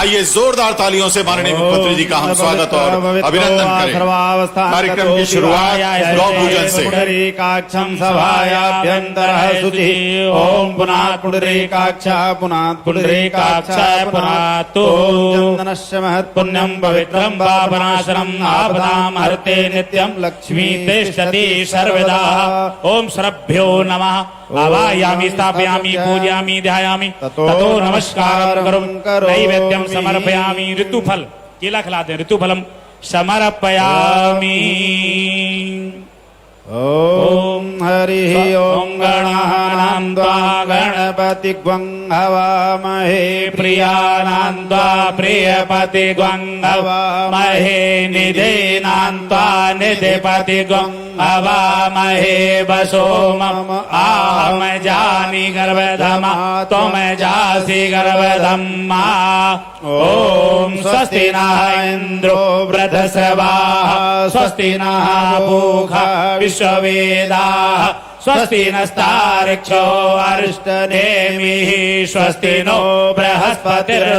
आइए जोरदार तालियों से माननीय मुख्यमंत्री जी का हम स्वागत और अभिनंदन करें। कार्यक्रम की शुरुआत गौ पूजन से। पुंडरीकाक्षं सभायाभ्यन्तरः शुचिः। ओम पुनात् पुंडरीकाक्षः पुनात् पुंडरीकाक्षः पुनात् चन्दनस्य महत्पुण्यं पवित्रं पापनाशनम् आपदां हरते नित्यं लक्ष्मी तिष्ठति सर्वदा। ओम श्रभ्यो नमः। आवायामि स्थापयामि पूजयामि ध्यायामि ततो नमस्कारं करोमि नैवेद्यं समर्पयामि। ऋतुफल केला खिलाते ऋतुफलम समर्पयामि। ओम हरि ओम गणानां त्वा गणपतिग्वं हवामहे प्रियाणां त्वा प्रियपतिग्वं हवामहे निधीनां त्वा निधिपतिग्वं हवामहे वसो मम आहम जानि गर्भधमा त्वं जासि गर्भधम्मा। ओम स्वस्ति नः इन्द्रो वृधस्रवाः स्वस्ति नः पूषा विश्ववेदाः स्वस्ति नस्तार्क्ष्यो अरिष्टनेमिः स्वस्ति नो बृहस्पतिर्दधातु।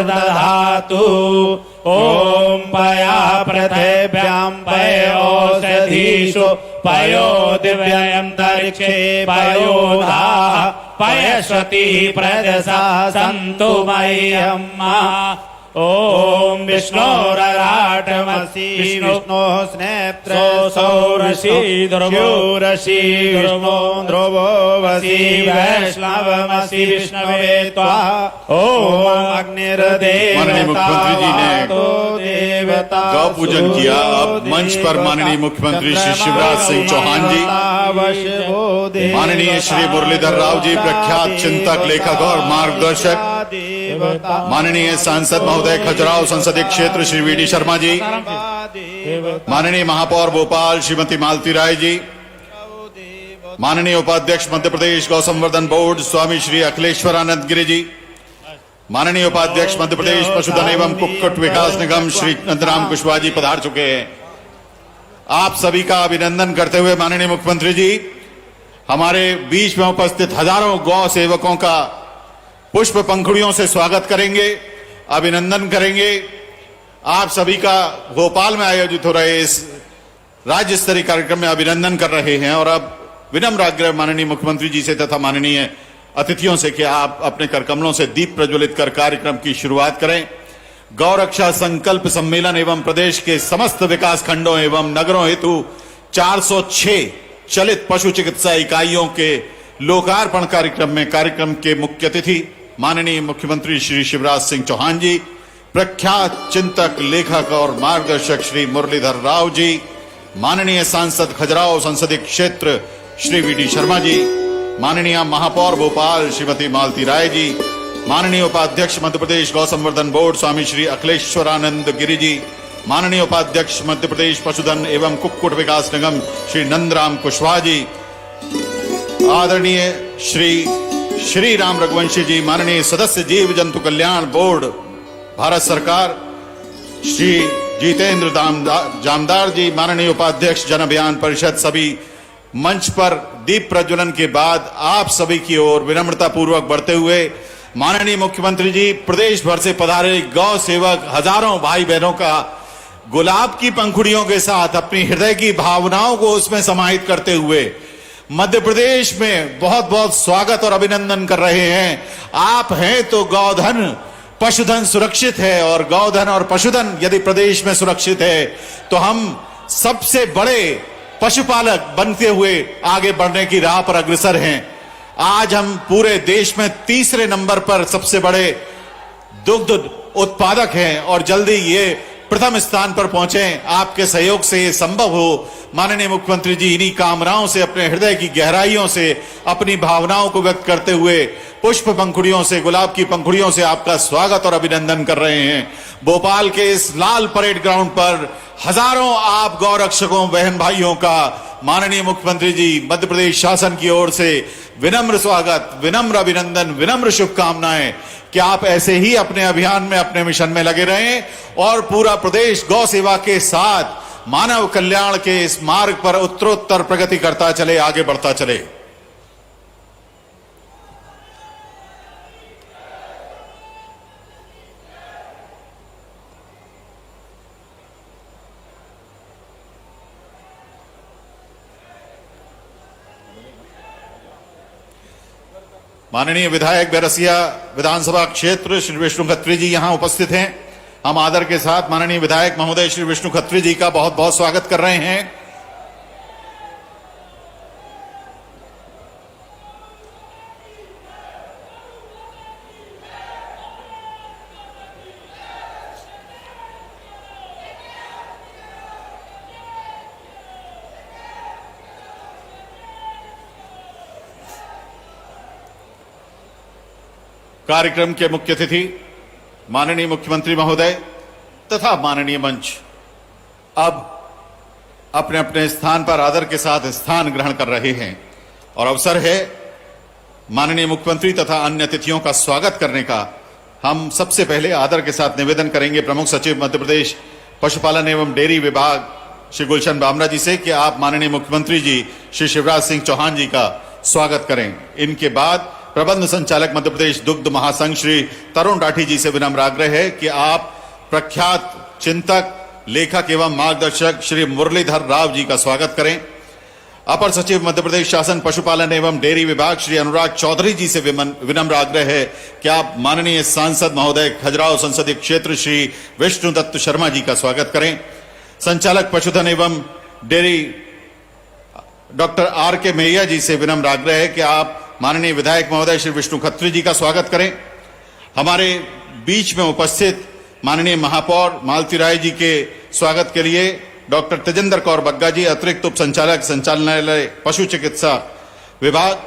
ओम पया पृथिव्यां पयोषधीषु पयो दिव्यन्तरिक्षे पयोधाः पयश्रुतिः प्रजसा सन्तु मह्यम्। ओम विष्णोरराटमसि विष्णोः स्नेत्रो ऋषि ध्रुवो ऋषि विष्णो ध्रुवो वसि वैष्णवमसि विष्णवे त्वा। ओम अग्निर्देवता देवता गौ पूजन किया। अब मंच पर माननीय मुख्यमंत्री श्री शिवराज सिंह चौहान जी, माननीय श्री मुरलीधर राव जी प्रख्यात चिंतक लेखक और मार्गदर्शक, माननीय सांसद महोदय खजुराहो संसदीय क्षेत्र श्री वीडी शर्मा जी, माननीय महापौर भोपाल श्रीमती मालती राय जी, माननीय उपाध्यक्ष मध्य प्रदेश गौ संवर्धन बोर्ड स्वामी श्री अखिलेश्वरानंद गिरि जी, माननीय उपाध्यक्ष मध्य प्रदेश पशुधन एवं कुक्कुट विकास निगम श्री नंदराम कुशवाहा जी पधार चुके हैं। आप सभी का अभिनंदन करते हुए माननीय मुख्यमंत्री जी हमारे बीच में उपस्थित हजारों गौ सेवकों का पुष्प पंखुड़ियों से स्वागत करेंगे, अभिनंदन करेंगे। आप सभी का भोपाल में आयोजित हो रहे इस राज्य स्तरीय कार्यक्रम में अभिनंदन कर रहे हैं। और अब विनम्र आग्रह माननीय मुख्यमंत्री जी से तथा माननीय अतिथियों से कि आप अपने करकमलों से दीप प्रज्वलित कर कार्यक्रम की शुरुआत करें। गौ रक्षा संकल्प सम्मेलन एवं प्रदेश के समस्त विकास खंडों एवं नगरों हेतु 406 चलित पशु चिकित्सा इकाइयों के लोकार्पण कार्यक्रम में कार्यक्रम के मुख्य अतिथि माननीय मुख्यमंत्री श्री शिवराज सिंह चौहान जी, प्रख्यात चिंतक लेखक और मार्गदर्शक श्री मुरलीधर राव जी, माननीय सांसद खजुराहो संसदीय क्षेत्र श्री वीडी शर्मा जी, माननीय महापौर भोपाल श्रीमती मालती राय जी, माननीय उपाध्यक्ष मध्य प्रदेश गौ संवर्धन बोर्ड स्वामी श्री अखिलेश्वरानंद गिरि जी, माननीय उपाध्यक्ष मध्य प्रदेश पशुधन एवं कुक्कुट विकास निगम श्री नंदराम कुशवाहा जी, आदरणीय श्री राम रघुवंशी जी, माननीय सदस्य जीव जंतु कल्याण बोर्ड भारत सरकार श्री जितेंद्र जामदार जी, माननीय उपाध्यक्ष जन अभियान परिषद, सभी मंच पर दीप प्रज्वलन के बाद आप सभी की ओर विनम्रता पूर्वक बढ़ते हुए माननीय मुख्यमंत्री जी प्रदेश भर से पधारे गौ सेवक हजारों भाई बहनों का गुलाब की पंखुड़ियों के साथ अपनी हृदय की भावनाओं को उसमें समाहित करते हुए मध्य प्रदेश में बहुत बहुत स्वागत और अभिनंदन कर रहे हैं। आप हैं तो गौधन पशुधन सुरक्षित है, और गौधन और पशुधन यदि प्रदेश में सुरक्षित है तो हम सबसे बड़े पशुपालक बनते हुए आगे बढ़ने की राह पर अग्रसर हैं। आज हम पूरे देश में तीसरे नंबर पर सबसे बड़े दुग्ध उत्पादक हैं और जल्दी ये प्रथम स्थान पर पहुंचे। आपके सहयोग से ये संभव हो। माननीय मुख्यमंत्री जी इन्हीं कामनाओं से, अपने हृदय की गहराइयों से अपनी भावनाओं को व्यक्त करते हुए पुष्प पंखुड़ियों से, गुलाब की पंखुड़ियों से आपका स्वागत और अभिनंदन कर रहे हैं। भोपाल के इस लाल परेड ग्राउंड पर हजारों आप गौ रक्षकों बहन भाइयों का माननीय मुख्यमंत्री जी मध्य प्रदेश शासन की ओर से विनम्र स्वागत, विनम्र अभिनंदन, विनम्र शुभकामनाएं कि आप ऐसे ही अपने अभियान में, अपने मिशन में लगे रहें और पूरा प्रदेश गौ सेवा के साथ मानव कल्याण के इस मार्ग पर उत्तरोत्तर प्रगति करता चले, आगे बढ़ता चले। माननीय विधायक बैरसिया विधानसभा क्षेत्र श्री विष्णु खत्री जी यहां उपस्थित हैं। हम आदर के साथ माननीय विधायक महोदय श्री विष्णु खत्री जी का बहुत बहुत स्वागत कर रहे हैं। कार्यक्रम के मुख्य अतिथि माननीय मुख्यमंत्री महोदय तथा माननीय मंच अब अपने अपने स्थान पर आदर के साथ स्थान ग्रहण कर रहे हैं और अवसर है माननीय मुख्यमंत्री तथा अन्य अतिथियों का स्वागत करने का। हम सबसे पहले आदर के साथ निवेदन करेंगे प्रमुख सचिव मध्य प्रदेश पशुपालन एवं डेयरी विभाग श्री गुलशन बामरा जी से कि आप माननीय मुख्यमंत्री जी श्री शिवराज सिंह चौहान जी का स्वागत करें। इनके बाद प्रबंध संचालक मध्य प्रदेश दुग्ध महासंघ श्री तरुण राठी जी से विनम्र आग्रह है कि आप प्रख्यात चिंतक, लेखक एवं मार्गदर्शक श्री मुरलीधर राव जी का स्वागत करें। अपर सचिव मध्य प्रदेश शासन पशुपालन एवं डेयरी विभाग श्री अनुराग चौधरी जी से विनम्र आग्रह है कि आप माननीय सांसद महोदय खजुराहो संसदीय क्षेत्र श्री विष्णु दत्त शर्मा जी का स्वागत करें। संचालक पशुधन एवं डेयरी डॉक्टर आर के मैया जी से विनम्र आग्रह है कि आप माननीय विधायक महोदय श्री विष्णु खत्री जी का स्वागत करें। हमारे बीच में उपस्थित माननीय महापौर मालती राय जी के स्वागत के लिए डॉक्टर तेजेंद्र कौर बग्गा जी, अतिरिक्त उप संचालक संचालनालय पशु चिकित्सा विभाग,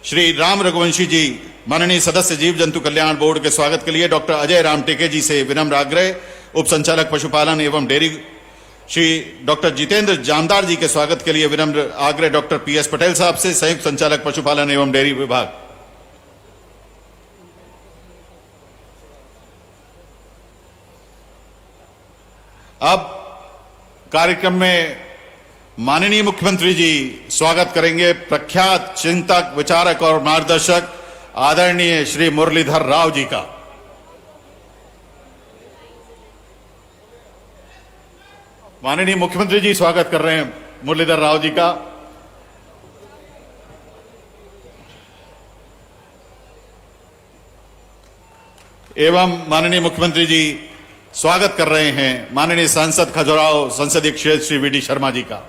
श्री राम रघुवंशी जी माननीय सदस्य जीव जंतु कल्याण बोर्ड के स्वागत के लिए डॉक्टर अजय राम टेके जी से विनम्र आग्रह। उप संचालक पशुपालन एवं डेयरी श्री डॉक्टर जितेंद्र जामदार जी के स्वागत के लिए विनम्र आग्रह डॉक्टर पीएस पटेल साहब से, संयुक्त संचालक पशुपालन एवं डेयरी विभाग। अब कार्यक्रम में माननीय मुख्यमंत्री जी स्वागत करेंगे प्रख्यात चिंतक, विचारक और मार्गदर्शक आदरणीय श्री मुरलीधर राव जी का। माननीय मुख्यमंत्री जी स्वागत कर रहे हैं मुरलीधर राव जी का। एवं माननीय मुख्यमंत्री जी स्वागत कर रहे हैं माननीय सांसद खजुराहो संसदीय क्षेत्र श्री वीडी शर्मा जी का।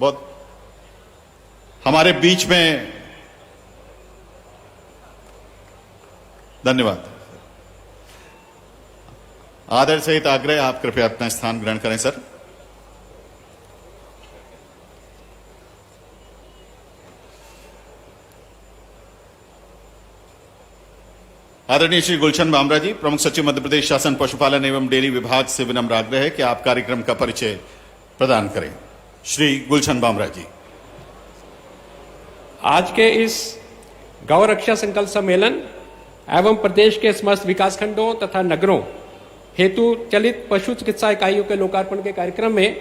बहुत हमारे बीच में धन्यवाद। आदर सहित आग्रह, आप कृपया अपना स्थान ग्रहण करें सर। आदरणीय श्री गुलशन बामरा जी, प्रमुख सचिव मध्य प्रदेश शासन पशुपालन एवं डेयरी विभाग से विनम्र आग्रह है कि आप कार्यक्रम का परिचय प्रदान करें। श्री गुलशन बामरा जी। आज के इस गौ रक्षा संकल्प सम्मेलन एवं प्रदेश के समस्त विकासखंडों तथा नगरों हेतु चलित पशु चिकित्सा इकाइयों के लोकार्पण के कार्यक्रम में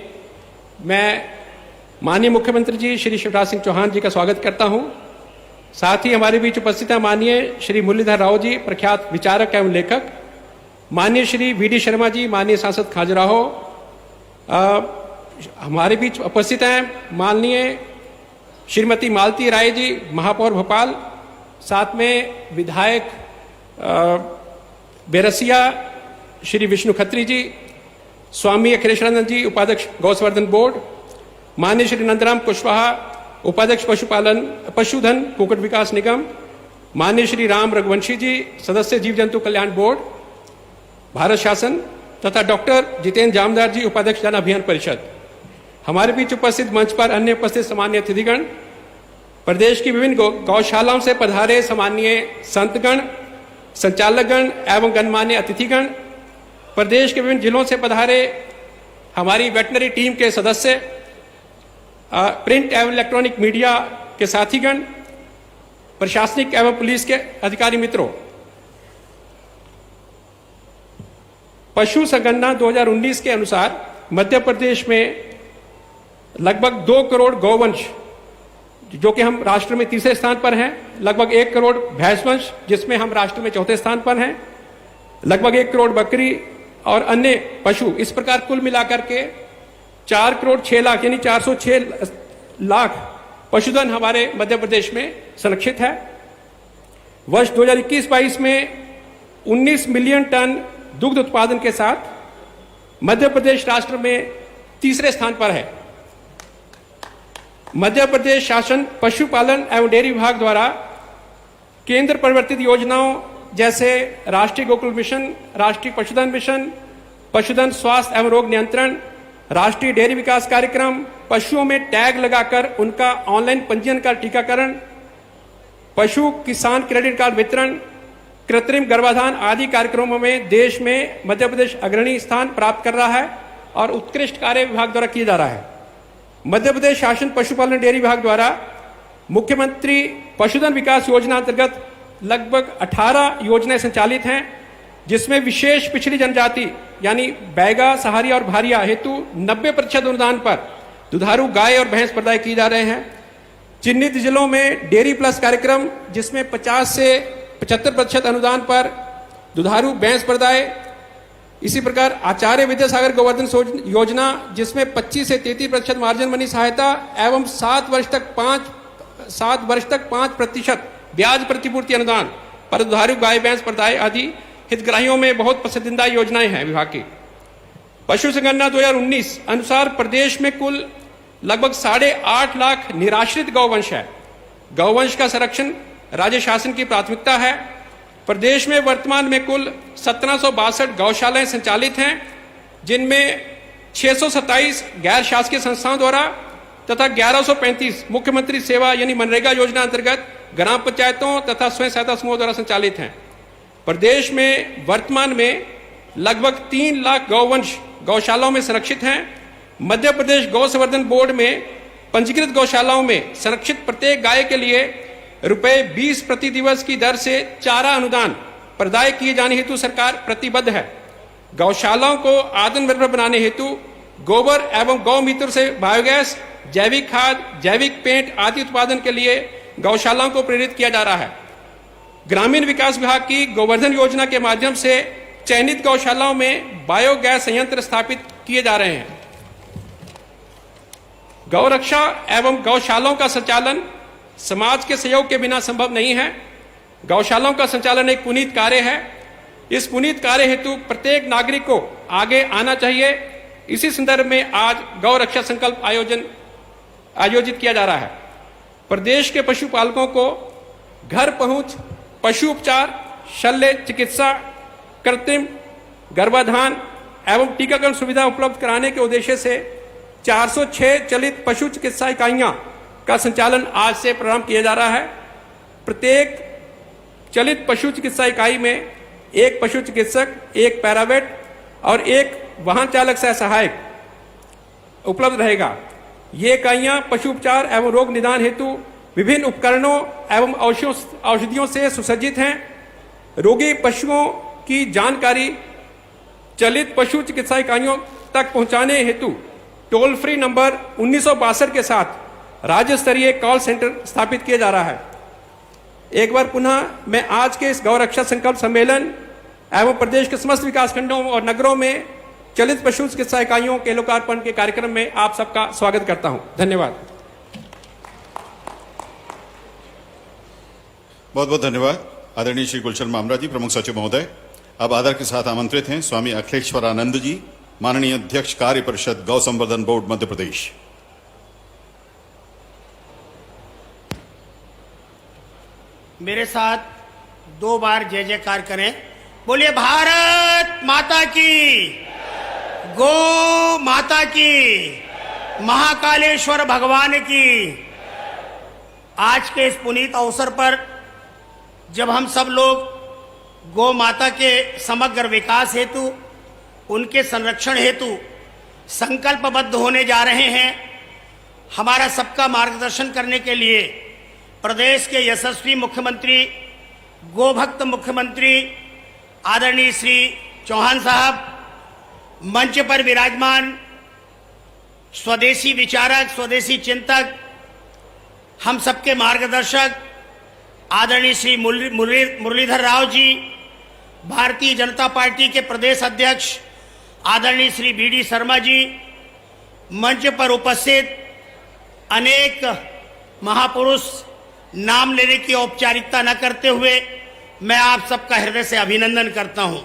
मैं माननीय मुख्यमंत्री जी श्री शिवराज सिंह चौहान जी का स्वागत करता हूं। साथ ही हमारे बीच उपस्थित है माननीय श्री मुरलीधर राव जी, प्रख्यात विचारक एवं लेखक, माननीय श्री वीडी शर्मा जी, माननीय सांसद खजुराहो। हमारे बीच उपस्थित हैं माननीय श्रीमती मालती राय जी, महापौर भोपाल, साथ में विधायक बैरसिया श्री विष्णु खत्री जी, स्वामी अखिलेशानंद जी, उपाध्यक्ष गौसंवर्धन बोर्ड, माननीय श्री नंदराम कुशवाहा, उपाध्यक्ष पशुधन कुक्कुट विकास निगम, माननीय श्री राम रघुवंशी जी, सदस्य जीव जंतु कल्याण बोर्ड भारत शासन, तथा डॉक्टर जितेंद्र जामदार जी, उपाध्यक्ष जन अभियान परिषद। हमारे बीच उपस्थित मंच पर अन्य उपस्थित सम्मानीय अतिथिगण, प्रदेश की विभिन्न गौशालाओं से पधारे सम्मानीय संतगण, संचालकगण एवं गणमान्य अतिथिगण, प्रदेश के विभिन्न जिलों से पधारे हमारी वेटनरी टीम के सदस्य, प्रिंट एवं इलेक्ट्रॉनिक मीडिया के साथीगण, प्रशासनिक एवं पुलिस के अधिकारी मित्रों, पशु संगणना 2019 के अनुसार मध्य प्रदेश में लगभग 2 करोड़ गौवंश, जो कि हम राष्ट्र में तीसरे स्थान पर हैं, लगभग 1 करोड़ भैंसवंश, जिसमें हम राष्ट्र में चौथे स्थान पर हैं, लगभग 1 करोड़ बकरी और अन्य पशु, इस प्रकार कुल मिलाकर के 4 करोड़ 6 लाख यानी 406 लाख पशुधन हमारे मध्य प्रदेश में संरक्षित है। वर्ष 2021-22 में 19 मिलियन टन दुग्ध उत्पादन के साथ मध्य प्रदेश राष्ट्र में तीसरे स्थान पर है। मध्य प्रदेश शासन पशुपालन एवं डेयरी विभाग द्वारा केंद्र प्रवर्तित योजनाओं जैसे राष्ट्रीय गोकुल मिशन, राष्ट्रीय पशुधन मिशन, पशुधन स्वास्थ्य एवं रोग नियंत्रण, राष्ट्रीय डेयरी विकास कार्यक्रम, पशुओं में टैग लगाकर उनका ऑनलाइन पंजीयन का टीकाकरण, पशु किसान क्रेडिट कार्ड वितरण, कृत्रिम गर्भाधान आदि कार्यक्रमों में देश में मध्य प्रदेश अग्रणी स्थान प्राप्त कर रहा है और उत्कृष्ट कार्य विभाग द्वारा किया जा रहा है। मध्य प्रदेश शासन पशुपालन डेयरी विभाग द्वारा मुख्यमंत्री पशुधन विकास योजना अंतर्गत लगभग 18 योजनाएं संचालित हैं, जिसमें विशेष पिछड़ी जनजाति यानी बैगा, सहारिया और भारिया हेतु 90% अनुदान पर दुधारू गाय और भैंस प्रदाय किए जा रहे हैं। चिन्हित जिलों में डेयरी प्लस कार्यक्रम, जिसमें 50 से 75% अनुदान पर दुधारू भैंस प्रदाय। इसी प्रकार आचार्य विद्यासागर गोवर्धन योजना, जिसमें 25 से 33% मार्जिन मनी सहायता एवं 7 वर्ष तक 5% ब्याज प्रतिपूर्ति अनुदान पर दुधारू गाय भैंस प्रदाय आदि हितग्राहियों में बहुत पसंदीदा योजनाएं हैं विभाग की। पशु संगणना 2019 अनुसार प्रदेश में कुल लगभग 8.5 लाख निराश्रित गौवंश है। गौवंश का संरक्षण राज्य शासन की प्राथमिकता है। प्रदेश में वर्तमान में कुल 1762 गौशालाएं संचालित हैं, जिनमें 627 गैर शासकीय संस्थाओं द्वारा तथा 1135 मुख्यमंत्री सेवा यानी मनरेगा योजना अंतर्गत ग्राम पंचायतों तथा स्वयं सहायता समूह द्वारा संचालित हैं। प्रदेश में वर्तमान में लगभग 3 लाख गौवंश गौशालाओं में संरक्षित हैं। मध्य प्रदेश गौ संवर्धन बोर्ड में पंजीकृत गौशालाओं में संरक्षित प्रत्येक गाय के लिए ₹20 प्रति दिवस की दर से चारा अनुदान प्रदाय किए जाने हेतु सरकार प्रतिबद्ध है। गौशालाओं को आत्मनिर्भर बनाने हेतु गोबर एवं गौमूत्र से बायोगैस, जैविक खाद, जैविक पेंट आदि उत्पादन के लिए गौशालाओं को प्रेरित किया जा रहा है। ग्रामीण विकास विभाग की गोवर्धन योजना के माध्यम से चयनित गौशालाओं में बायोगैस संयंत्र स्थापित किए जा रहे हैं। गौरक्षा एवं गौशालाओं का संचालन समाज के सहयोग के बिना संभव नहीं है। गौशालाओं का संचालन एक पुनीत कार्य है। इस पुनीत कार्य हेतु प्रत्येक नागरिक को आगे आना चाहिए। इसी संदर्भ में आज गौ रक्षा संकल्प आयोजित किया जा रहा है। प्रदेश के पशुपालकों को घर पहुंच पशु उपचार, शल्य चिकित्सा, कृत्रिम गर्भाधान एवं टीकाकरण सुविधा उपलब्ध कराने के उद्देश्य से 406 चलित पशु चिकित्सा इकाइयां का संचालन आज से प्रारंभ किया जा रहा है। प्रत्येक चलित पशु चिकित्सा इकाई में एक पशु चिकित्सक, एक पैरावेट और एक वाहन चालक सह सहायक उपलब्ध रहेगा। ये इकाइयां पशु उपचार एवं रोग निदान हेतु विभिन्न उपकरणों एवं औषधियों से सुसज्जित हैं। रोगी पशुओं की जानकारी चलित पशु चिकित्सा इकाइयों तक पहुंचाने हेतु टोल फ्री नंबर 1962 के साथ राज्य स्तरीय कॉल सेंटर स्थापित किया जा रहा है। एक बार पुनः मैं आज के इस गौरक्षा संकल्प सम्मेलन एवं प्रदेश के समस्त विकास खंडों और नगरों में चलित पशु चिकित्सा इकाइयों के लोकार्पण के कार्यक्रम में आप सबका स्वागत करता हूं। धन्यवाद। बहुत बहुत धन्यवाद आदरणीय श्री गुलशन मामरा जी, प्रमुख सचिव महोदय। अब आदर के साथ आमंत्रित हैं स्वामी अखिलेश्वरानंद जी, माननीय अध्यक्ष कार्य परिषद गौ संवर्धन बोर्ड मध्य प्रदेश। मेरे साथ 2 बार जय जयकार करें। बोलिए भारत माता की, गौ माता की, महाकालेश्वर भगवान की। आज के इस पुनीत अवसर पर जब हम सब लोग गौ माता के समग्र विकास हेतु, उनके संरक्षण हेतु संकल्पबद्ध होने जा रहे हैं, हमारा सबका मार्गदर्शन करने के लिए प्रदेश के यशस्वी मुख्यमंत्री, गोभक्त मुख्यमंत्री आदरणीय श्री चौहान साहब, मंच पर विराजमान स्वदेशी विचारक, स्वदेशी चिंतक, हम सबके मार्गदर्शक आदरणीय श्री मुरलीधर राव जी, भारतीय जनता पार्टी के प्रदेश अध्यक्ष आदरणीय श्री BD शर्मा जी, मंच पर उपस्थित अनेक महापुरुष नाम लेने की औपचारिकता न करते हुए मैं आप सबका हृदय से अभिनंदन करता हूं।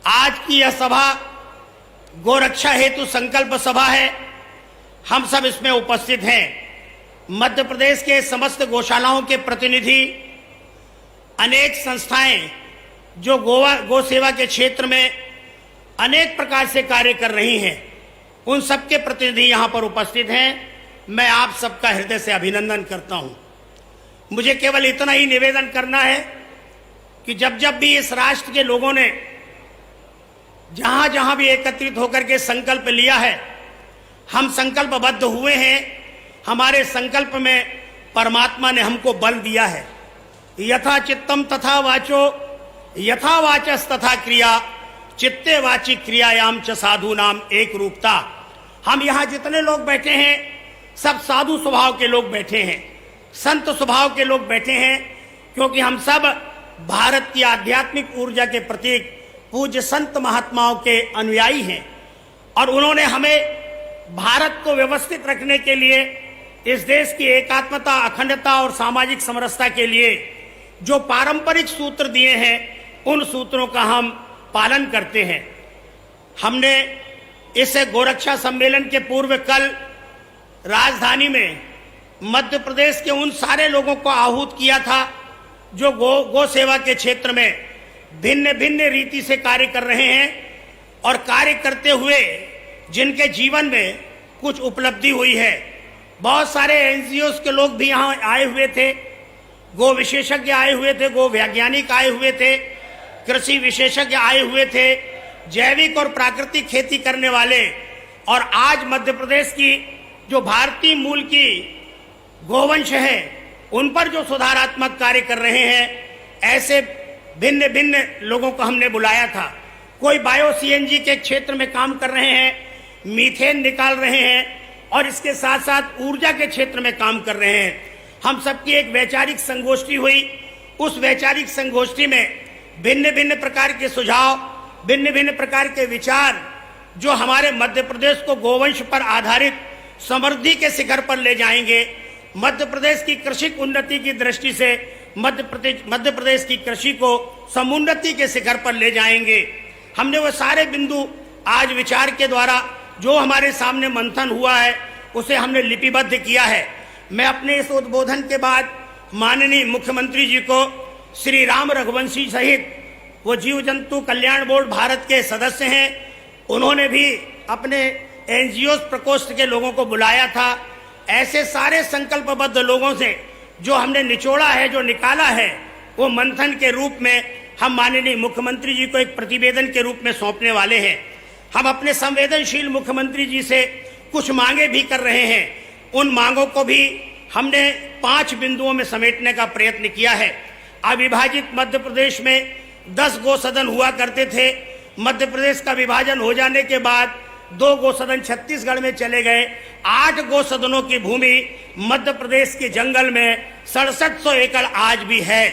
आज की यह सभा गोरक्षा हेतु संकल्प सभा है। हम सब इसमें उपस्थित हैं। मध्य प्रदेश के समस्त गौशालाओं के प्रतिनिधि, अनेक संस्थाएं जो गो सेवा के क्षेत्र में अनेक प्रकार से कार्य कर रही हैं, उन सबके प्रतिनिधि यहाँ पर उपस्थित हैं। मैं आप सबका हृदय से अभिनंदन करता हूँ। मुझे केवल इतना ही निवेदन करना है कि जब जब भी इस राष्ट्र के लोगों ने जहाँ जहाँ भी एकत्रित होकर के संकल्प लिया है, हम संकल्पबद्ध हुए हैं। हमारे संकल्प में परमात्मा ने हमको बल दिया है। यथा चित्तम तथा वाचो, यथा वाचस तथा क्रिया, चित्ते वाची क्रियायाम च साधु नाम एक रूपता। हम यहाँ जितने लोग बैठे हैं सब साधु स्वभाव के लोग बैठे हैं, संत स्वभाव के लोग बैठे हैं, क्योंकि हम सब भारत की आध्यात्मिक ऊर्जा के प्रतीक पूज्य संत महात्माओं के अनुयायी हैं। और उन्होंने हमें भारत को व्यवस्थित रखने के लिए, इस देश की एकात्मता, अखंडता और सामाजिक समरसता के लिए जो पारंपरिक सूत्र दिए हैं, उन सूत्रों का हम पालन करते हैं। हमने इस गोरक्षा सम्मेलन के पूर्व कल राजधानी में मध्य प्रदेश के उन सारे लोगों को आहूत किया था जो गो सेवा के क्षेत्र में भिन्न भिन्न रीति से कार्य कर रहे हैं और कार्य करते हुए जिनके जीवन में कुछ उपलब्धि हुई है। बहुत सारे एनजीओस के लोग भी यहाँ आए हुए थे, गो विशेषज्ञ आए हुए थे, गो वैज्ञानिक आए हुए थे, कृषि विशेषज्ञ आए हुए थे, जैविक और प्राकृतिक खेती करने वाले, और आज मध्य प्रदेश की जो भारतीय मूल की गोवंश है उन पर जो सुधारात्मक कार्य कर रहे हैं, ऐसे भिन्न भिन्न लोगों को हमने बुलाया था। कोई बायो सीएनजी के क्षेत्र में काम कर रहे हैं, मीथेन निकाल रहे हैं, और इसके साथ साथ ऊर्जा के क्षेत्र में काम कर रहे हैं। हम सबकी एक वैचारिक संगोष्ठी हुई। उस वैचारिक संगोष्ठी में भिन्न भिन्न प्रकार के सुझाव, भिन्न भिन्न प्रकार के विचार जो हमारे मध्य प्रदेश को गोवंश पर आधारित समृद्धि के शिखर पर ले जाएंगे, मध्य प्रदेश की कृषि उन्नति की दृष्टि से मध्य प्रदेश की कृषि को समुन्नति के शिखर पर ले जाएंगे। हमने वो सारे बिंदु आज विचार के द्वारा जो हमारे सामने मंथन हुआ है उसे हमने लिपिबद्ध किया है। मैं अपने इस उद्बोधन के बाद माननीय मुख्यमंत्री जी को, श्री राम रघुवंशी सहित वो जीव जंतु कल्याण बोर्ड भारत के सदस्य हैं, उन्होंने भी अपने एनजीओ प्रकोष्ठ के लोगों को बुलाया था। ऐसे सारे संकल्पबद्ध लोगों से जो हमने निचोड़ा है, जो निकाला है, वो मंथन के रूप में हम माननीय मुख्यमंत्री जी को एक प्रतिवेदन के रूप में सौंपने वाले हैं। हम अपने संवेदनशील मुख्यमंत्री जी से कुछ मांगे भी कर रहे हैं। उन मांगों को भी हमने 5 बिंदुओं में समेटने का प्रयत्न किया है। अविभाजित मध्य प्रदेश में 10 गो सदन हुआ करते थे। मध्य प्रदेश का विभाजन हो जाने के बाद 2 गो सदन छत्तीसगढ़ में चले गए। 8 गो सदनों की भूमि मध्य प्रदेश के जंगल में 6700 एकड़ आज भी है।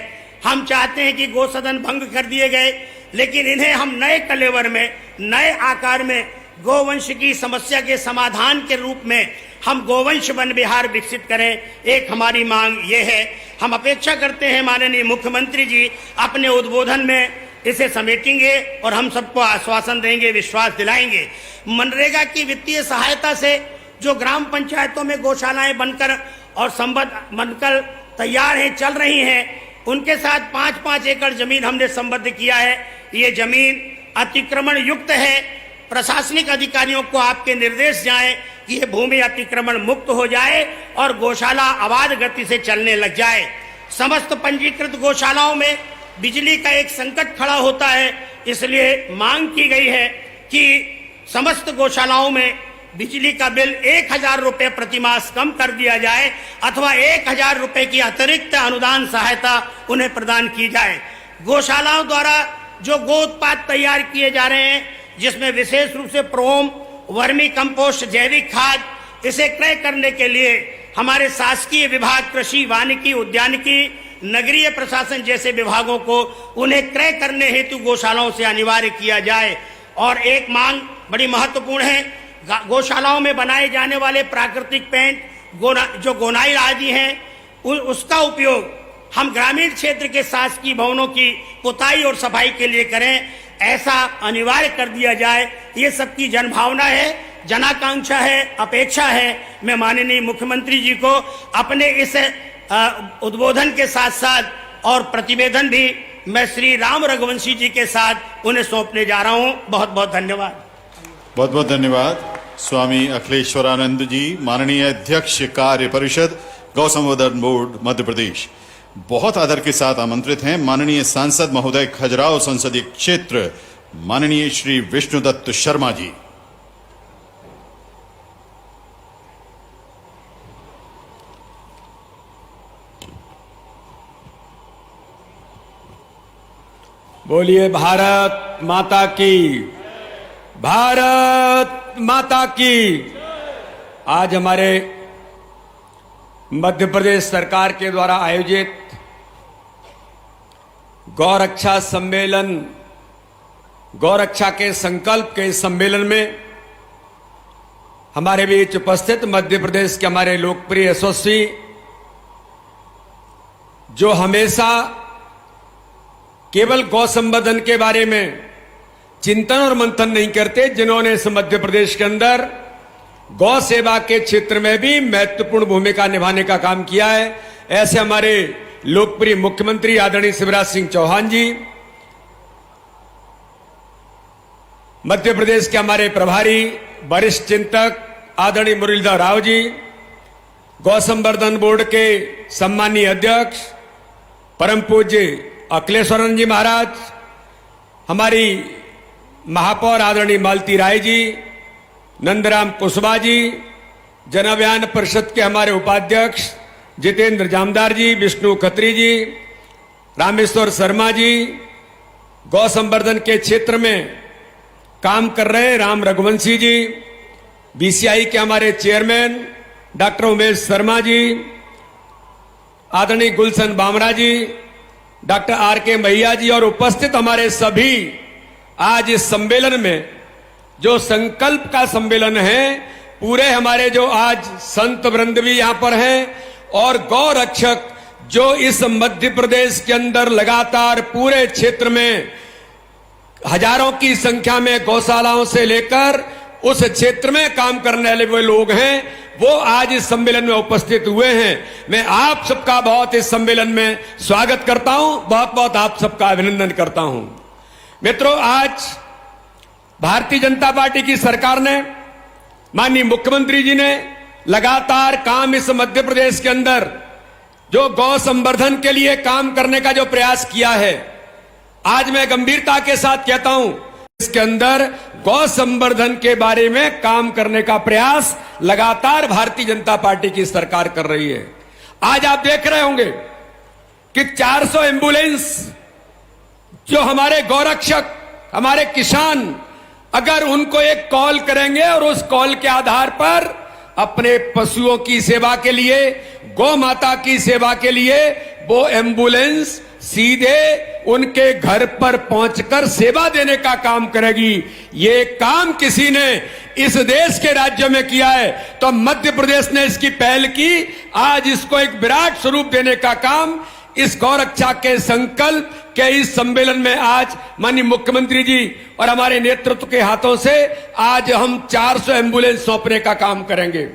हम चाहते हैं कि गो सदन भंग कर दिए गए, लेकिन इन्हें हम नए कलेवर में, नए आकार में गोवंश की समस्या के समाधान के रूप में हम गोवंश वन विहार विकसित करें। एक हमारी मांग ये है। हम अपेक्षा करते हैं माननीय मुख्यमंत्री जी अपने उद्बोधन में इसे समेटेंगे और हम सबको आश्वासन देंगे, विश्वास दिलाएंगे। मनरेगा की वित्तीय सहायता से जो ग्राम पंचायतों में गौशालाएं बनकर और संबद्ध बनकर तैयार हैं, चल रही हैं, उनके साथ 5-5 एकड़ जमीन हमने संबद्ध किया है। ये जमीन अतिक्रमण युक्त है। प्रशासनिक अधिकारियों को आपके निर्देश जाएं कि ये भूमि अतिक्रमण मुक्त हो जाए और गौशाला आबाद गति से चलने लग जाए। समस्त पंजीकृत गौशालाओं में बिजली का एक संकट खड़ा होता है, इसलिए मांग की गई है कि समस्त गौशालाओं में बिजली का बिल 1000 रुपए प्रतिमास कम कर दिया जाए अथवा 1000 रुपए की अतिरिक्त अनुदान सहायता उन्हें प्रदान की जाए। गौशालाओं द्वारा जो गो उत्पाद तैयार किए जा रहे हैं, जिसमें विशेष रूप से प्रोम, वर्मी कंपोस्ट, जैविक खाद, इसे क्रय करने के लिए हमारे शासकीय विभाग कृषि, वानिकी, उद्यानिकी, नगरीय प्रशासन जैसे विभागों को उन्हें क्रय करने हेतु गौशालाओं से अनिवार्य किया जाए। और एक मांग बड़ी महत्वपूर्ण है, गौशालाओं में बनाए जाने वाले प्राकृतिक पेंट, जो गोनाई आदि हैं उसका उपयोग हम ग्रामीण क्षेत्र के शासकीय भवनों की पुताई और सफाई के लिए करें, ऐसा अनिवार्य कर दिया जाए। ये सबकी जनभावना है, जनाकांक्षा है, अपेक्षा है। मैं माननीय मुख्यमंत्री जी को अपने इस उद्बोधन के साथ साथ और प्रतिवेदन भी मैं श्री राम रघुवंशी जी के साथ उन्हें सौंपने जा रहा हूं। बहुत बहुत धन्यवाद। बहुत बहुत धन्यवाद। स्वामी अखिलेश्वरानंद जी, माननीय अध्यक्ष कार्य परिषद गौ संवर्धन बोर्ड मध्य प्रदेश, बहुत आदर के साथ आमंत्रित हैं माननीय सांसद महोदय खजुराहो संसदीय क्षेत्र माननीय श्री विष्णुदत्त शर्मा जी। बोलिए भारत माता की, भारत माता की। आज हमारे मध्य प्रदेश सरकार के द्वारा आयोजित गौरक्षा सम्मेलन, गौरक्षा के संकल्प के सम्मेलन में हमारे बीच उपस्थित मध्य प्रदेश के हमारे लोकप्रिय यशस्वी, जो हमेशा केवल गौ संवर्धन के बारे में चिंतन और मंथन नहीं करते, जिन्होंने इस मध्य प्रदेश के अंदर गौ सेवा के क्षेत्र में भी महत्वपूर्ण भूमिका निभाने का काम किया है, ऐसे हमारे लोकप्रिय मुख्यमंत्री आदरणीय शिवराज सिंह चौहान जी, मध्य प्रदेश के हमारे प्रभारी वरिष्ठ चिंतक आदरणीय मुरलीधर राव जी, गौ संवर्धन बोर्ड के सम्मानीय अध्यक्ष परम पूज्य अखिलेश्वरानंद जी महाराज, हमारी महापौर आदरणीय मालती राय जी, नंदराम कुशवाहा जी, जन अभियान परिषद के हमारे उपाध्यक्ष जितेंद्र जामदार जी, विष्णु खत्री जी, रामेश्वर शर्मा जी, गौ संवर्धन के क्षेत्र में काम कर रहे राम रघुवंशी जी, बीसीआई के हमारे चेयरमैन डॉक्टर उमेश शर्मा जी, आदरणीय गुलशन बामरा जी, डॉक्टर आर के मैया जी और उपस्थित हमारे सभी, आज इस सम्मेलन में जो संकल्प का सम्मेलन है, पूरे हमारे जो आज संत वृंद भी यहां पर हैं और गौ रक्षक जो इस मध्य प्रदेश के अंदर लगातार पूरे क्षेत्र में हजारों की संख्या में गौशालाओं से लेकर उस क्षेत्र में काम करने वाले वो लोग हैं, वो आज इस सम्मेलन में उपस्थित हुए हैं। मैं आप सबका बहुत इस सम्मेलन में स्वागत करता हूं, बहुत बहुत आप सबका अभिनंदन करता हूं। मित्रों, आज भारतीय जनता पार्टी की सरकार ने, माननीय मुख्यमंत्री जी ने लगातार काम इस मध्य प्रदेश के अंदर जो गौ संवर्धन के लिए काम करने का जो प्रयास किया है, आज मैं गंभीरता के साथ कहता हूं, इसके अंदर गौ संवर्धन के बारे में काम करने का प्रयास लगातार भारतीय जनता पार्टी की सरकार कर रही है। आज आप देख रहे होंगे कि 400 एम्बुलेंस जो हमारे गौरक्षक, हमारे किसान, अगर उनको एक कॉल करेंगे और उस कॉल के आधार पर अपने पशुओं की सेवा के लिए, गौ माता की सेवा के लिए वो एम्बुलेंस सीधे उनके घर पर पहुंचकर सेवा देने का काम करेगी। ये काम किसी ने इस देश के राज्य में किया है तो मध्य प्रदेश ने इसकी पहल की। आज इसको एक विराट स्वरूप देने का काम इस गौरक्षा के संकल्प के इस सम्मेलन में आज माननीय मुख्यमंत्री जी और हमारे नेतृत्व के हाथों से आज हम 400 एम्बुलेंस सौंपने का काम करेंगे।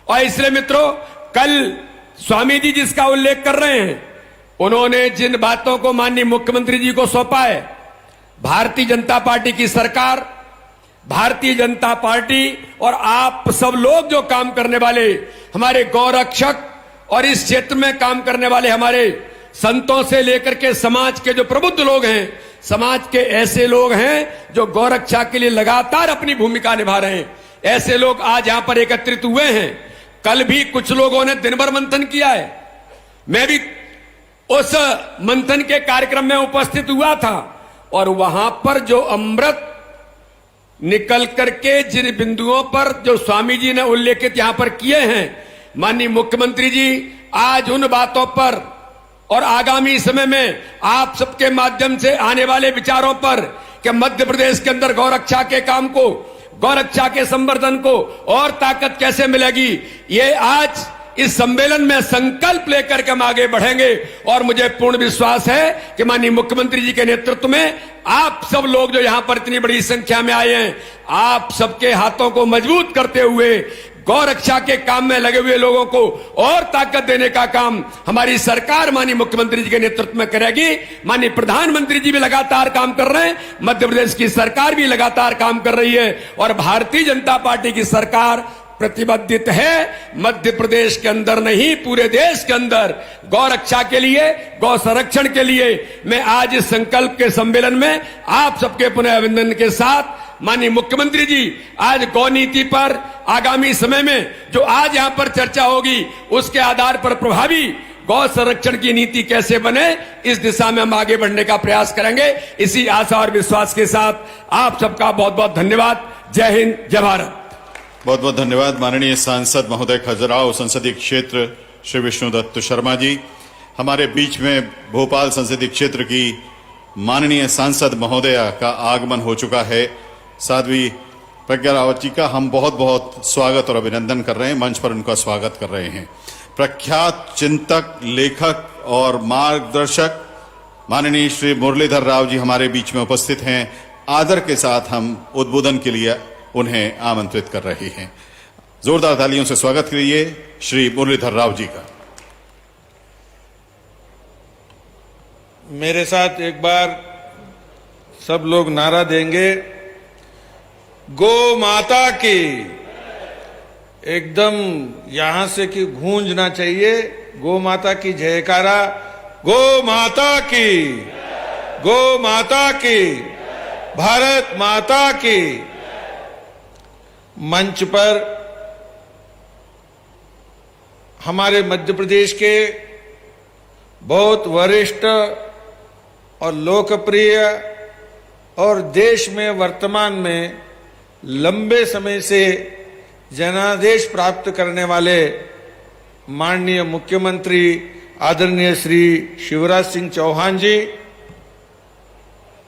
और इसलिए मित्रों, कल स्वामी जी जिसका उल्लेख कर रहे हैं, उन्होंने जिन बातों को माननीय मुख्यमंत्री जी को सौंपा है, भारतीय जनता पार्टी की सरकार, भारतीय जनता पार्टी और आप सब लोग जो काम करने वाले हमारे गौरक्षक और इस क्षेत्र में काम करने वाले हमारे संतों से लेकर के समाज के जो प्रबुद्ध लोग हैं, समाज के ऐसे लोग हैं जो गौरक्षा के लिए लगातार अपनी भूमिका निभा रहे हैं, ऐसे लोग आज यहां पर एकत्रित हुए हैं। कल भी कुछ लोगों ने दिन भर मंथन किया है, मैं भी उस मंथन के कार्यक्रम में उपस्थित हुआ था और वहां पर जो अमृत निकल करके जिन बिंदुओं पर जो स्वामी जी ने उल्लेखित यहां पर किए हैं, माननीय मुख्यमंत्री जी आज उन बातों पर और आगामी समय में आप सबके माध्यम से आने वाले विचारों पर कि मध्य प्रदेश के अंदर गौरक्षा के काम को, गौरक्षा के संवर्धन को और ताकत कैसे मिलेगी, ये आज इस सम्मेलन में संकल्प लेकर के हम आगे बढ़ेंगे और मुझे पूर्ण विश्वास है कि माननीय मुख्यमंत्री जी के नेतृत्व में आप सब लोग जो यहां पर इतनी बड़ी संख्या में आए हैं, आप सबके हाथों को मजबूत करते हुए गौ रक्षा के काम में लगे हुए लोगों को और ताकत देने का काम हमारी सरकार माननीय मुख्यमंत्री जी के नेतृत्व में करेगी। माननीय प्रधानमंत्री जी भी लगातार काम कर रहे हैं, मध्य प्रदेश की सरकार भी लगातार काम कर रही है और भारतीय जनता पार्टी की सरकार प्रतिबद्ध है मध्य प्रदेश के अंदर नहीं पूरे देश के अंदर गौ रक्षा के लिए, गौ संरक्षण के लिए। मैं आज इस संकल्प के सम्मेलन में आप सबके पुनः अभिनंदन के साथ माननीय मुख्यमंत्री जी आज गौ नीति पर आगामी समय में जो आज यहां पर चर्चा होगी उसके आधार पर प्रभावी गौ संरक्षण की नीति कैसे बने इस दिशा में हम आगे बढ़ने का प्रयास करेंगे। इसी आशा और विश्वास के साथ आप सबका बहुत बहुत धन्यवाद। जय हिंद, जय भारत। बहुत बहुत धन्यवाद माननीय सांसद महोदय खजुराहो संसदीय क्षेत्र श्री विष्णुदत्त शर्मा जी। हमारे बीच में भोपाल संसदीय क्षेत्र की माननीय सांसद महोदया का आगमन हो चुका है। साध्वी प्रज्ञा रावत जी का हम बहुत बहुत स्वागत और अभिनंदन कर रहे हैं, मंच पर उनका स्वागत कर रहे हैं। प्रख्यात चिंतक, लेखक और मार्गदर्शक माननीय श्री मुरलीधर राव जी हमारे बीच में उपस्थित हैं। आदर के साथ हम उद्बोधन के लिए उन्हें आमंत्रित कर रहे हैं। जोरदार तालियों से स्वागत करिए श्री मुरलीधर राव जी का। मेरे साथ एक बार सब लोग नारा देंगे, गो माता की। एकदम यहां से कि गूंजना चाहिए, गो माता की जयकारा। गो माता की, गो माता की, भारत माता की। मंच पर हमारे मध्य प्रदेश के बहुत वरिष्ठ और लोकप्रिय और देश में वर्तमान में लंबे समय से जनादेश प्राप्त करने वाले माननीय मुख्यमंत्री आदरणीय श्री शिवराज सिंह चौहान जी,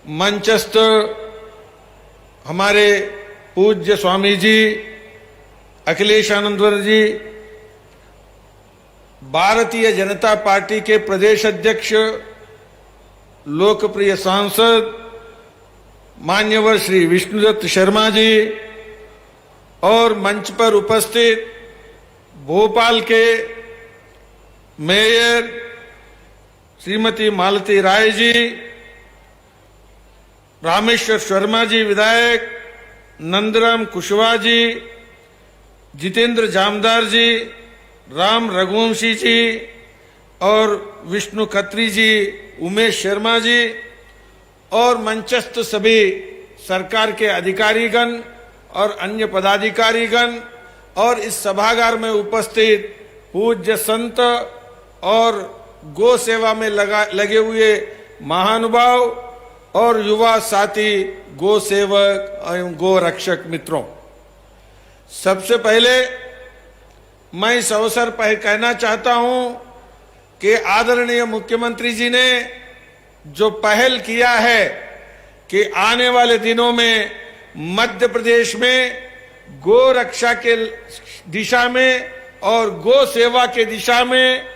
मंचस्थ हमारे पूज्य स्वामी जी अखिलेश आनंदवर जी, भारतीय जनता पार्टी के प्रदेश अध्यक्ष लोकप्रिय सांसद मान्यवर श्री विष्णुदत्त शर्मा जी और मंच पर उपस्थित भोपाल के मेयर श्रीमती मालती राय जी, रामेश्वर शर्मा जी विधायक, नंदराम कुशवाहा जी, जितेंद्र जामदार जी, राम रघुवंशी जी और विष्णु खत्री जी, उमेश शर्मा जी और मंचस्थ सभी सरकार के अधिकारीगण और अन्य पदाधिकारीगण और इस सभागार में उपस्थित पूज्य संत और गो सेवा में लगे हुए महानुभाव और युवा साथी गो सेवक एवं गो रक्षक मित्रों, सबसे पहले मैं इस अवसर पर कहना चाहता हूं कि आदरणीय मुख्यमंत्री जी ने जो पहल किया है कि आने वाले दिनों में मध्य प्रदेश में गो रक्षा के दिशा में और गो सेवा के दिशा में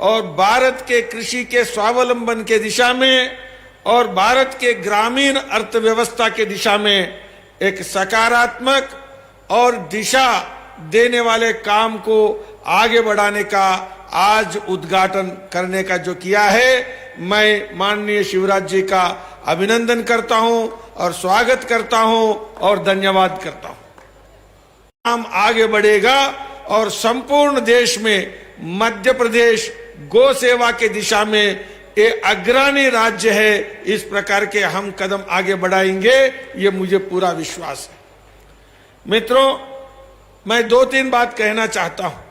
और भारत के कृषि के स्वावलंबन के दिशा में और भारत के ग्रामीण अर्थव्यवस्था के दिशा में एक सकारात्मक और दिशा देने वाले काम को आगे बढ़ाने का आज उद्घाटन करने का जो किया है, मैं माननीय शिवराज जी का अभिनंदन करता हूं और स्वागत करता हूं और धन्यवाद करता हूं। काम आगे बढ़ेगा और संपूर्ण देश में मध्य प्रदेश गो सेवा के दिशा में एक अग्रणी राज्य है। इस प्रकार के हम कदम आगे बढ़ाएंगे, ये मुझे पूरा विश्वास है। मित्रों, मैं दो तीन बात कहना चाहता हूं।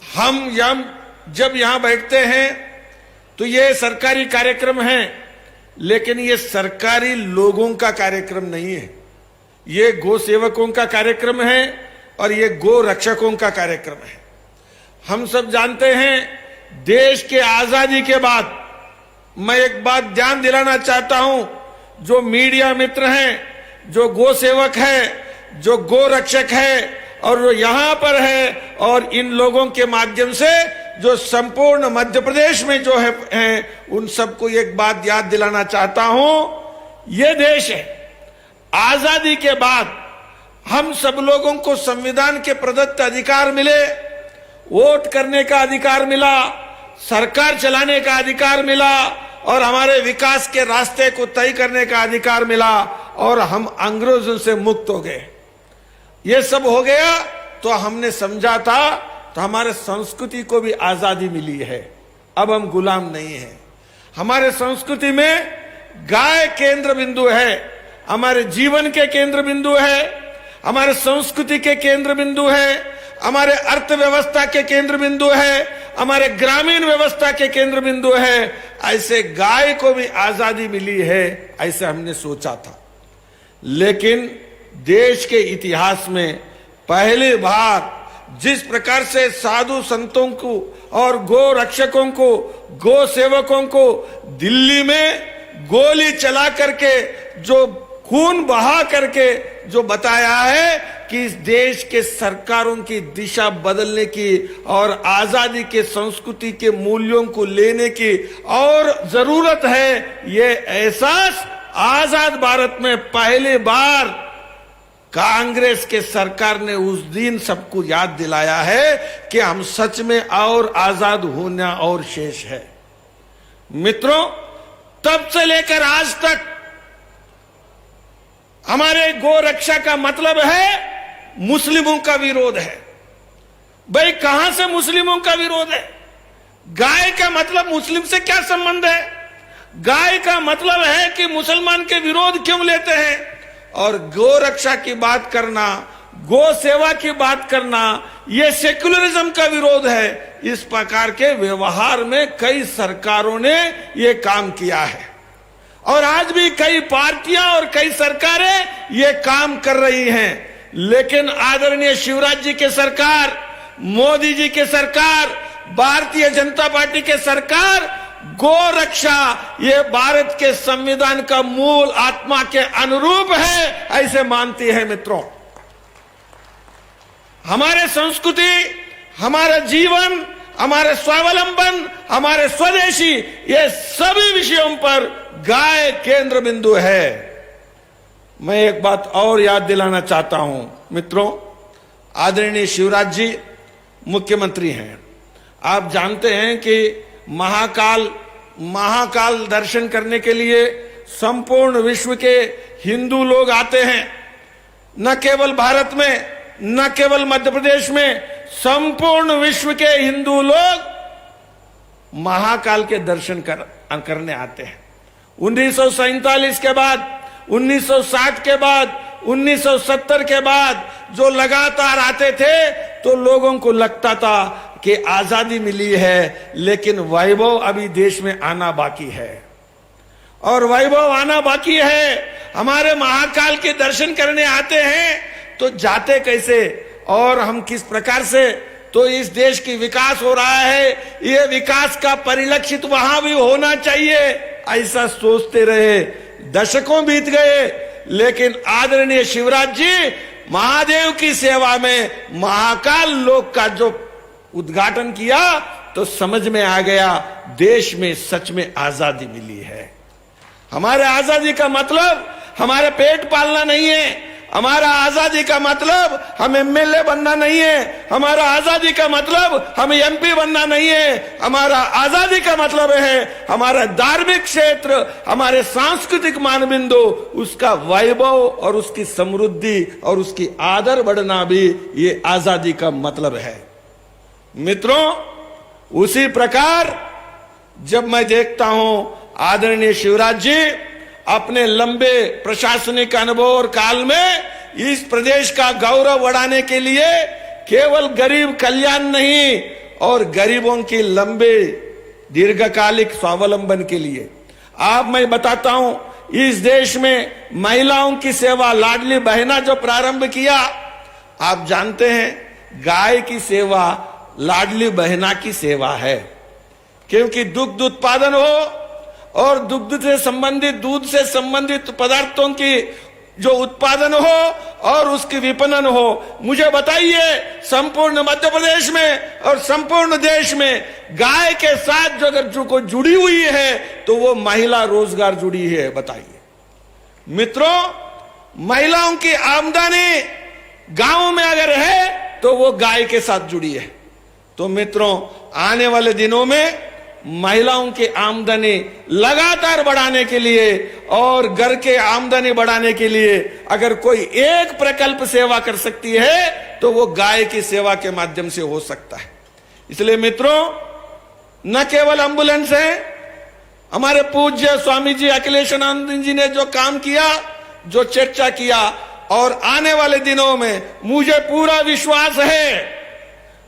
हम जब यहां बैठते हैं तो ये सरकारी कार्यक्रम है, लेकिन ये सरकारी लोगों का कार्यक्रम नहीं है। ये गो सेवकों का कार्यक्रम है और ये गो रक्षकों का कार्यक्रम है। हम सब जानते हैं, देश के आजादी के बाद मैं एक बात ध्यान दिलाना चाहता हूं, जो मीडिया मित्र हैं, जो गो सेवक है, जो गो रक्षक है और वो यहाँ पर है, और इन लोगों के माध्यम से जो संपूर्ण मध्य प्रदेश में जो है उन सबको एक बात याद दिलाना चाहता हूं, ये देश है, आजादी के बाद हम सब लोगों को संविधान के प्रदत्त अधिकार मिले, वोट करने का अधिकार मिला, सरकार चलाने का अधिकार मिला, और हमारे विकास के रास्ते को तय करने का अधिकार मिला, और हम अंग्रेजों से मुक्त हो गए। ये सब हो गया तो हमने समझा था तो हमारे संस्कृति को भी आजादी मिली है, अब हम गुलाम नहीं हैं। हमारे संस्कृति में गाय केंद्र बिंदु है, हमारे जीवन के केंद्र बिंदु है, हमारे संस्कृति के केंद्र बिंदु है, हमारे अर्थव्यवस्था के केंद्र बिंदु है, हमारे ग्रामीण व्यवस्था के केंद्र बिंदु है। ऐसे गाय को भी आजादी मिली है, ऐसे हमने सोचा था। लेकिन देश के इतिहास में पहली बार जिस प्रकार से साधु संतों को और गो रक्षकों को, गो सेवकों को दिल्ली में गोली चला करके, जो खून बहा करके जो बताया है कि इस देश के सरकारों की दिशा बदलने की और आजादी के संस्कृति के मूल्यों को लेने की और जरूरत है, ये एहसास आजाद भारत में पहली बार कांग्रेस के सरकार ने उस दिन सबको याद दिलाया है कि हम सच में और आजाद होना और शेष है। मित्रों, तब से लेकर आज तक हमारे गो रक्षा का मतलब है मुस्लिमों का विरोध है। भाई कहां से मुस्लिमों का विरोध है? गाय का मतलब मुस्लिम से क्या संबंध है? गाय का मतलब है कि मुसलमान के विरोध क्यों लेते हैं? और गो रक्षा की बात करना, गो सेवा की बात करना, यह सेक्युलरिज्म का विरोध है। इस प्रकार के व्यवहार में कई सरकारों ने यह काम किया है, और आज भी कई पार्टियां और कई सरकारें ये काम कर रही हैं। लेकिन आदरणीय शिवराज जी के सरकार, मोदी जी के सरकार, भारतीय जनता पार्टी के सरकार गो रक्षा ये भारत के संविधान का मूल आत्मा के अनुरूप है, ऐसे मानती है। मित्रों, हमारे संस्कृति, हमारा जीवन, हमारे स्वावलंबन, हमारे स्वदेशी, ये सभी विषयों पर गाय केंद्र बिंदु है। मैं एक बात और याद दिलाना चाहता हूं मित्रों, आदरणीय शिवराज जी मुख्यमंत्री हैं। आप जानते हैं कि महाकाल दर्शन करने के लिए संपूर्ण विश्व के हिंदू लोग आते हैं। न केवल भारत में, न केवल मध्य प्रदेश में, संपूर्ण विश्व के हिंदू लोग महाकाल के दर्शन करने आते हैं। 1947 के बाद, 1960 के बाद, 1970 के बाद जो लगातार आते थे तो लोगों को लगता था कि आजादी मिली है, लेकिन वैभव अभी देश में आना बाकी है, और वैभव आना बाकी है। हमारे महाकाल के दर्शन करने आते हैं तो जाते कैसे और हम किस प्रकार से, तो इस देश की विकास हो रहा है, ये विकास का परिलक्षित वहां भी होना चाहिए, ऐसा सोचते रहे। दशकों बीत गए, लेकिन आदरणीय शिवराज जी महादेव की सेवा में महाकाल लोक का जो उद्घाटन किया तो समझ में आ गया देश में सच में आजादी मिली है। हमारे आजादी का मतलब हमारे पेट पालना नहीं है, हमारा आजादी का मतलब हम एमएलए बनना नहीं है, हमारा आजादी का मतलब हम एमपी बनना नहीं है, हमारा आजादी का मतलब है हमारा धार्मिक क्षेत्र, हमारे सांस्कृतिक मानबिंदु, उसका वैभव और उसकी समृद्धि और उसकी आदर बढ़ना भी ये आजादी का मतलब है। मित्रों, उसी प्रकार जब मैं देखता हूं आदरणीय शिवराज जी अपने लंबे प्रशासनिक अनुभव और काल में इस प्रदेश का गौरव बढ़ाने के लिए केवल गरीब कल्याण नहीं और गरीबों की लंबे दीर्घकालिक स्वावलंबन के लिए, आप मैं बताता हूं, इस देश में महिलाओं की सेवा, लाडली बहना जो प्रारंभ किया, आप जानते हैं गाय की सेवा लाडली बहना की सेवा है, क्योंकि दुग्ध उत्पादन हो और दुग्ध से संबंधित, दूध से संबंधित पदार्थों की जो उत्पादन हो और उसकी विपणन हो। मुझे बताइए, संपूर्ण मध्य प्रदेश में और संपूर्ण देश में गाय के साथ जो अगर जो कोई जुड़ी हुई है तो वो महिला रोजगार जुड़ी है। बताइए मित्रों, महिलाओं की आमदनी गांव में अगर है तो वो गाय के साथ जुड़ी है। तो मित्रों, आने वाले दिनों में महिलाओं की आमदनी लगातार बढ़ाने के लिए और घर के आमदनी बढ़ाने के लिए अगर कोई एक प्रकल्प सेवा कर सकती है तो वो गाय की सेवा के माध्यम से हो सकता है। इसलिए मित्रों, न केवल एम्बुलेंस है, हमारे पूज्य स्वामी जी अखिलेशानंद जी ने जो काम किया, जो चर्चा किया, और आने वाले दिनों में मुझे पूरा विश्वास है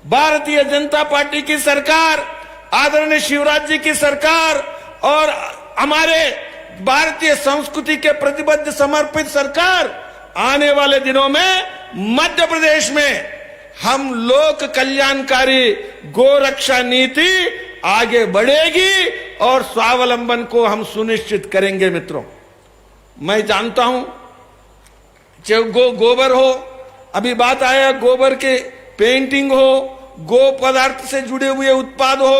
भारतीय जनता पार्टी की सरकार, आदरणीय शिवराज जी की सरकार और हमारे भारतीय संस्कृति के प्रतिबद्ध समर्पित सरकार आने वाले दिनों में मध्य प्रदेश में हम लोक कल्याणकारी गोरक्षा नीति आगे बढ़ेगी और स्वावलंबन को हम सुनिश्चित करेंगे। मित्रों, मैं जानता हूं चाहे गोबर हो, अभी बात आया गोबर के पेंटिंग हो, गो पदार्थ से जुड़े हुए उत्पाद हो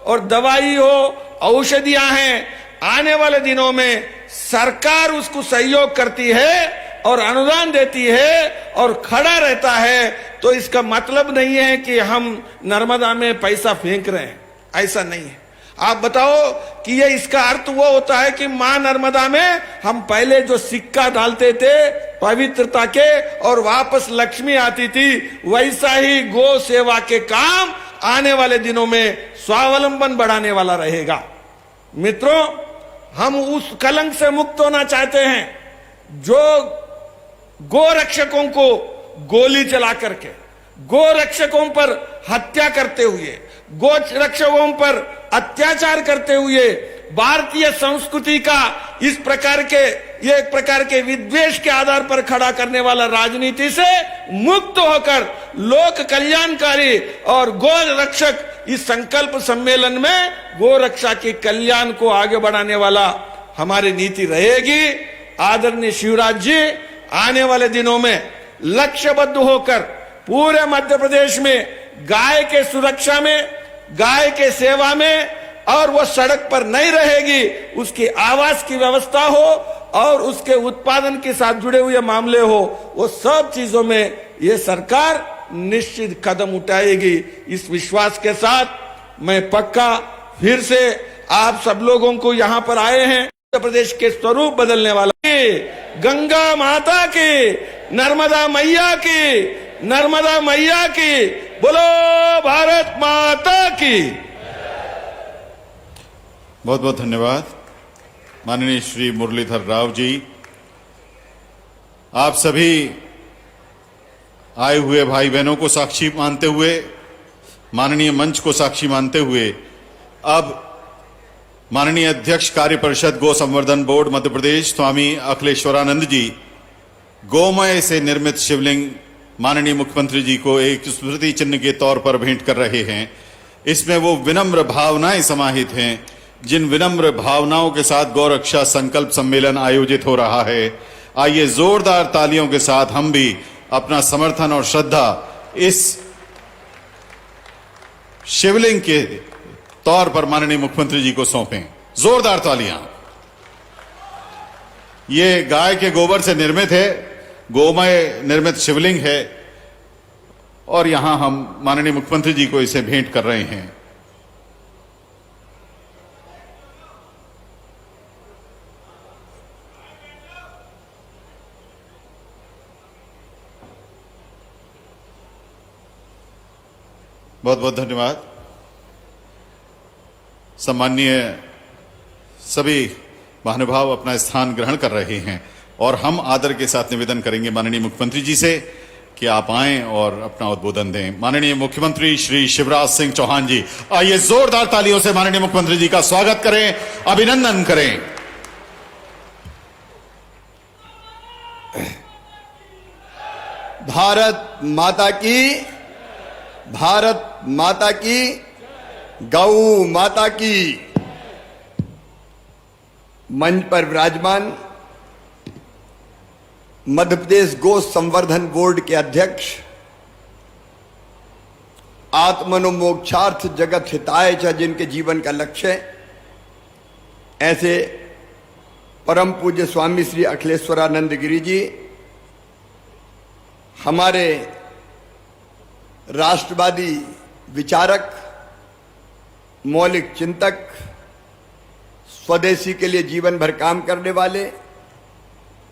और दवाई हो, औषधियां हैं, आने वाले दिनों में सरकार उसको सहयोग करती है और अनुदान देती है और खड़ा रहता है। तो इसका मतलब नहीं है कि हम नर्मदा में पैसा फेंक रहे हैं, ऐसा नहीं है। आप बताओ कि ये इसका अर्थ वो होता है कि मां नर्मदा में हम पहले जो सिक्का डालते थे पवित्रता के और वापस लक्ष्मी आती थी, वैसा ही गो सेवा के काम आने वाले दिनों में स्वावलंबन बढ़ाने वाला रहेगा। मित्रों, हम उस कलंक से मुक्त होना चाहते हैं जो गो रक्षकों को गोली चला करके, गो रक्षकों पर हत्या करते हुए, गो रक्षकों पर अत्याचार करते हुए भारतीय संस्कृति का इस प्रकार के ये एक प्रकार के विद्वेष के आधार पर खड़ा करने वाला राजनीति से मुक्त होकर लोक कल्याणकारी और गो रक्षक इस संकल्प सम्मेलन में गो रक्षा के कल्याण को आगे बढ़ाने वाला हमारी नीति रहेगी। आदरणीय शिवराज जी आने वाले दिनों में लक्ष्यबद्ध होकर पूरे मध्य प्रदेश में गाय के सुरक्षा में, गाय के सेवा में, और वो सड़क पर नहीं रहेगी, उसकी आवास की व्यवस्था हो और उसके उत्पादन के साथ जुड़े हुए मामले हो, वो सब चीजों में ये सरकार निश्चित कदम उठाएगी। इस विश्वास के साथ मैं पक्का फिर से आप सब लोगों को यहाँ पर आए हैं, मध्य प्रदेश के स्वरूप बदलने वाला गंगा माता की, नर्मदा मैया की, नर्मदा मैया की, बोलो भारत माता की। बहुत बहुत धन्यवाद माननीय श्री मुरलीधर राव जी। आप सभी आए हुए भाई बहनों को साक्षी मानते हुए, माननीय मंच को साक्षी मानते हुए, अब माननीय अध्यक्ष कार्य परिषद गो संवर्धन बोर्ड मध्य प्रदेश स्वामी अखिलेश्वरानंद जी गोमय से निर्मित शिवलिंग माननीय मुख्यमंत्री जी को एक स्मृति चिन्ह के तौर पर भेंट कर रहे हैं। इसमें वो विनम्र भावनाएं समाहित हैं जिन विनम्र भावनाओं के साथ गौरक्षा संकल्प सम्मेलन आयोजित हो रहा है। आइए जोरदार तालियों के साथ हम भी अपना समर्थन और श्रद्धा इस शिवलिंग के तौर पर माननीय मुख्यमंत्री जी को सौंपें। जोरदार तालियां। ये गाय के गोबर से निर्मित है, गोमय निर्मित शिवलिंग है और यहां हम माननीय मुख्यमंत्री जी को इसे भेंट कर रहे हैं। बहुत बहुत धन्यवाद। सम्माननीय सभी महानुभाव अपना स्थान ग्रहण कर रहे हैं और हम आदर के साथ निवेदन करेंगे माननीय मुख्यमंत्री जी से कि आप आएं और अपना उद्बोधन दें। माननीय मुख्यमंत्री श्री शिवराज सिंह चौहान जी, आइए जोरदार तालियों से माननीय मुख्यमंत्री जी का स्वागत करें, अभिनंदन करें। भारत माता की, भारत माता की, गौ माता की। मंच पर विराजमान मध्य प्रदेश गो संवर्धन बोर्ड के अध्यक्ष, आत्मनो मोक्षार्थ जगत हिताय च जिनके जीवन का लक्ष्य है, ऐसे परम पूज्य स्वामी श्री अखिलेश्वरानंद गिरी जी, हमारे राष्ट्रवादी विचारक, मौलिक चिंतक, स्वदेशी के लिए जीवन भर काम करने वाले,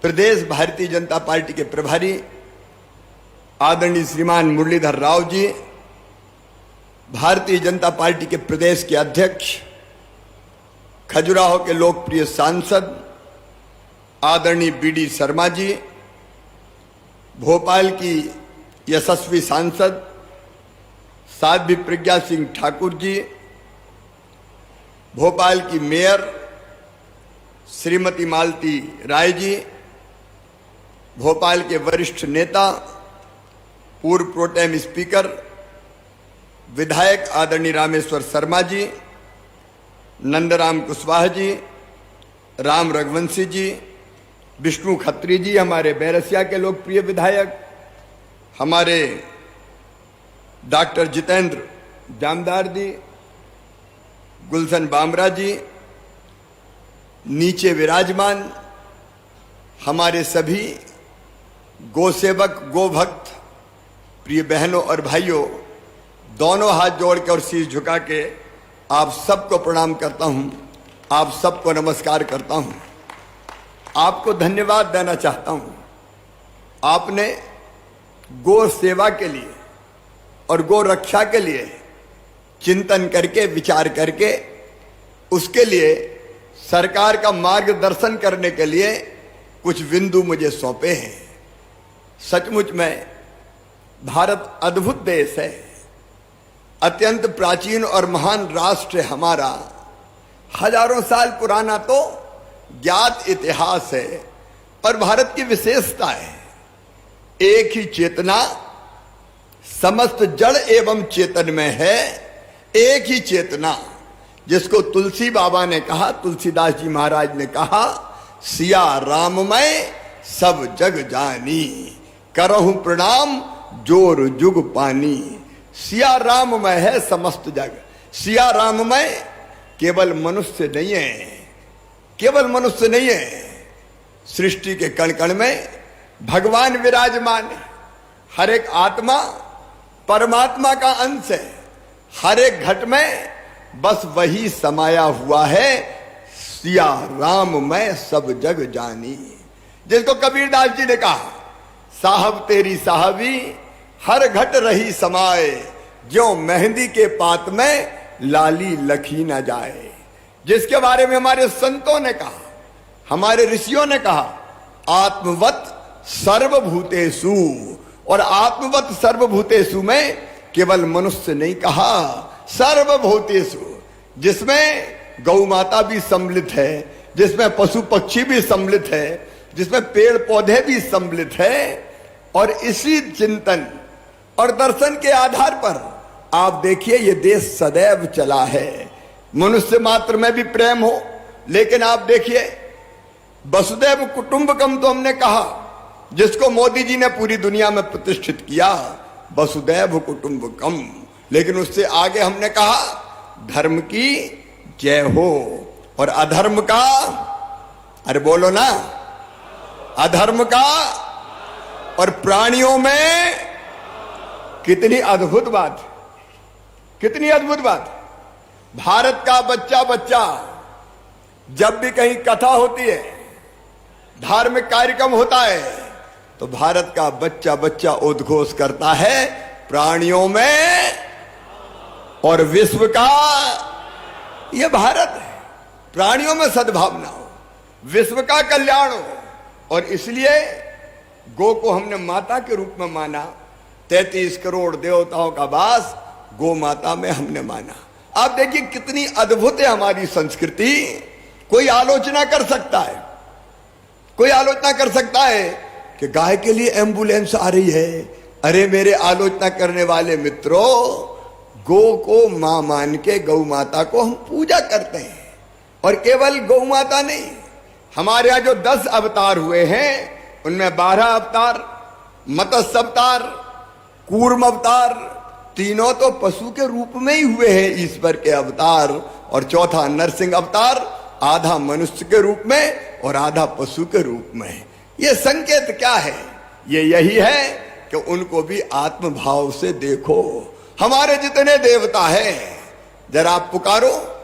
प्रदेश भारतीय जनता पार्टी के प्रभारी आदरणीय श्रीमान मुरलीधर राव जी, भारतीय जनता पार्टी के प्रदेश के अध्यक्ष, खजुराहो के लोकप्रिय सांसद आदरणीय बीडी शर्मा जी, भोपाल की यशस्वी सांसद साध्वी प्रज्ञा सिंह ठाकुर जी, भोपाल की मेयर श्रीमती मालती राय जी, भोपाल के वरिष्ठ नेता, पूर्व प्रोटेम स्पीकर विधायक आदरणीय रामेश्वर शर्मा जी, नंदराम कुशवाहा जी, राम रघुवंशी जी, विष्णु खत्री जी, हमारे बैरसिया के लोकप्रिय विधायक, हमारे डॉक्टर जितेंद्र जामदार जी, गुलशन बामरा जी, नीचे विराजमान हमारे सभी गो सेवक, गो भक्त, प्रिय बहनों और भाइयों, दोनों हाथ जोड़कर और शीश झुका के आप सबको प्रणाम करता हूं, आप सबको नमस्कार करता हूं, आपको धन्यवाद देना चाहता हूं। आपने गो सेवा के लिए और गो रक्षा के लिए चिंतन करके, विचार करके, उसके लिए सरकार का मार्गदर्शन करने के लिए कुछ बिंदु मुझे सौंपे हैं। सचमुच में भारत अद्भुत देश है, अत्यंत प्राचीन और महान राष्ट्र है हमारा, हजारों साल पुराना तो ज्ञात इतिहास है। और भारत की विशेषता है, एक ही चेतना समस्त जड़ एवं चेतन में है, एक ही चेतना, जिसको तुलसी बाबा ने कहा, तुलसीदास जी महाराज ने कहा, सिया राम मैं सब जग जानी, करहूं प्रणाम जोर जुग पानी। सिया राम में है समस्त जग। सिया राम में केवल मनुष्य नहीं है, केवल मनुष्य नहीं है, सृष्टि के कण कण में भगवान विराजमान है। हर एक आत्मा परमात्मा का अंश है, हर एक घट में बस वही समाया हुआ है, सिया राम मैं सब जग जानी। जिसको कबीरदास जी ने कहा, साहब तेरी साहबी हर घट रही समाए, ज्यों मेहंदी के पात में लाली लखी न जाए। जिसके बारे में हमारे संतों ने कहा, हमारे ऋषियों ने कहा, आत्मवत सर्वभूतेषु, और आत्मवत सर्वभूतेषु में केवल मनुष्य नहीं कहा, सर्वभूतेषु, जिसमें गौ माता भी सम्मिलित है, जिसमें पशु पक्षी भी सम्मिलित है, जिसमें पेड़ पौधे भी सम्मिलित है। और इसी चिंतन और दर्शन के आधार पर आप देखिए ये देश सदैव चला है। मनुष्य मात्र में भी प्रेम हो, लेकिन आप देखिए वसुदैव कुटुंबकम तो हमने कहा, जिसको मोदी जी ने पूरी दुनिया में प्रतिष्ठित किया, वसुदैव कुटुंबकम। लेकिन उससे आगे हमने कहा धर्म की जय हो, और अधर्म का, अरे बोलो ना, अधर्म का, और प्राणियों में कितनी अद्भुत बात, कितनी अद्भुत बात। भारत का बच्चा बच्चा जब भी कहीं कथा होती है, धार्मिक कार्यक्रम होता है, तो भारत का बच्चा बच्चा उद्घोष करता है, प्राणियों में और विश्व का, यह भारत है। प्राणियों में सद्भावना हो, विश्व का कल्याण हो। और इसलिए गो को हमने माता के रूप में माना। 33 करोड़ देवताओं का वास गो माता में हमने माना। आप देखिए कितनी अद्भुत है हमारी संस्कृति। कोई आलोचना कर सकता है, कोई आलोचना कर सकता है कि गाय के लिए एम्बुलेंस आ रही है। अरे मेरे आलोचना करने वाले मित्रों, गो को मां मान के गौ माता को हम पूजा करते हैं। और केवल गौ माता नहीं, हमारे यहां जो 10 अवतार हुए हैं, उनमें 12 अवतार, मत्स्य अवतार, कूर्म अवतार, तीनों तो पशु के रूप में ही हुए हैं ईश्वर के अवतार, और चौथा नरसिंह अवतार, आधा मनुष्य के रूप में और आधा पशु के रूप में। ये संकेत क्या है? ये यही है कि उनको भी आत्म भाव से देखो। हमारे जितने देवता हैं, जरा आप पुकारो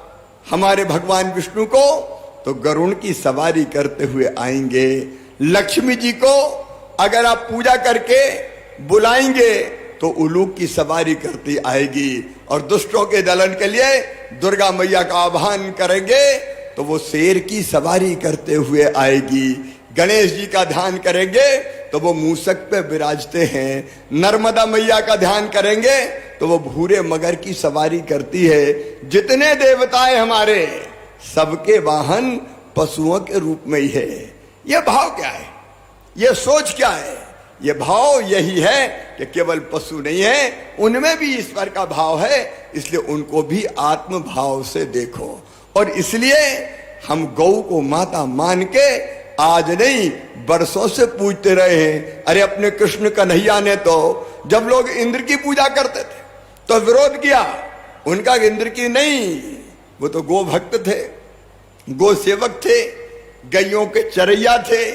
हमारे भगवान विष्णु को, तो गरुड़ की सवारी करते हुए आएंगे। लक्ष्मी जी को अगर आप पूजा करके बुलाएंगे तो उलूक की सवारी करती आएगी, और दुष्टों के दलन के लिए दुर्गा मैया का आह्वान करेंगे तो वो शेर की सवारी करते हुए आएगी। गणेश जी का ध्यान करेंगे तो वो मूसक पे विराजते हैं। नर्मदा मैया का ध्यान करेंगे तो वो भूरे मगर की सवारी करती है। जितने देवताएं हमारे, सबके वाहन पशुओं के रूप में ही है। ये भाव क्या है? ये सोच क्या है? ये भाव यही है कि केवल पशु नहीं है, उनमें भी ईश्वर का भाव है, इसलिए उनको भी आत्म भाव से देखो। और इसलिए हम गौ को माता मान के आज नहीं, बरसों से पूजते रहे हैं। अरे अपने कृष्ण कन्हैया ने तो जब लोग इंद्र की पूजा करते थे तो विरोध किया, उनका इंद्र की नहीं, वो तो गो भक्त थे, गो सेवक थे, गैयों के चरैया थे,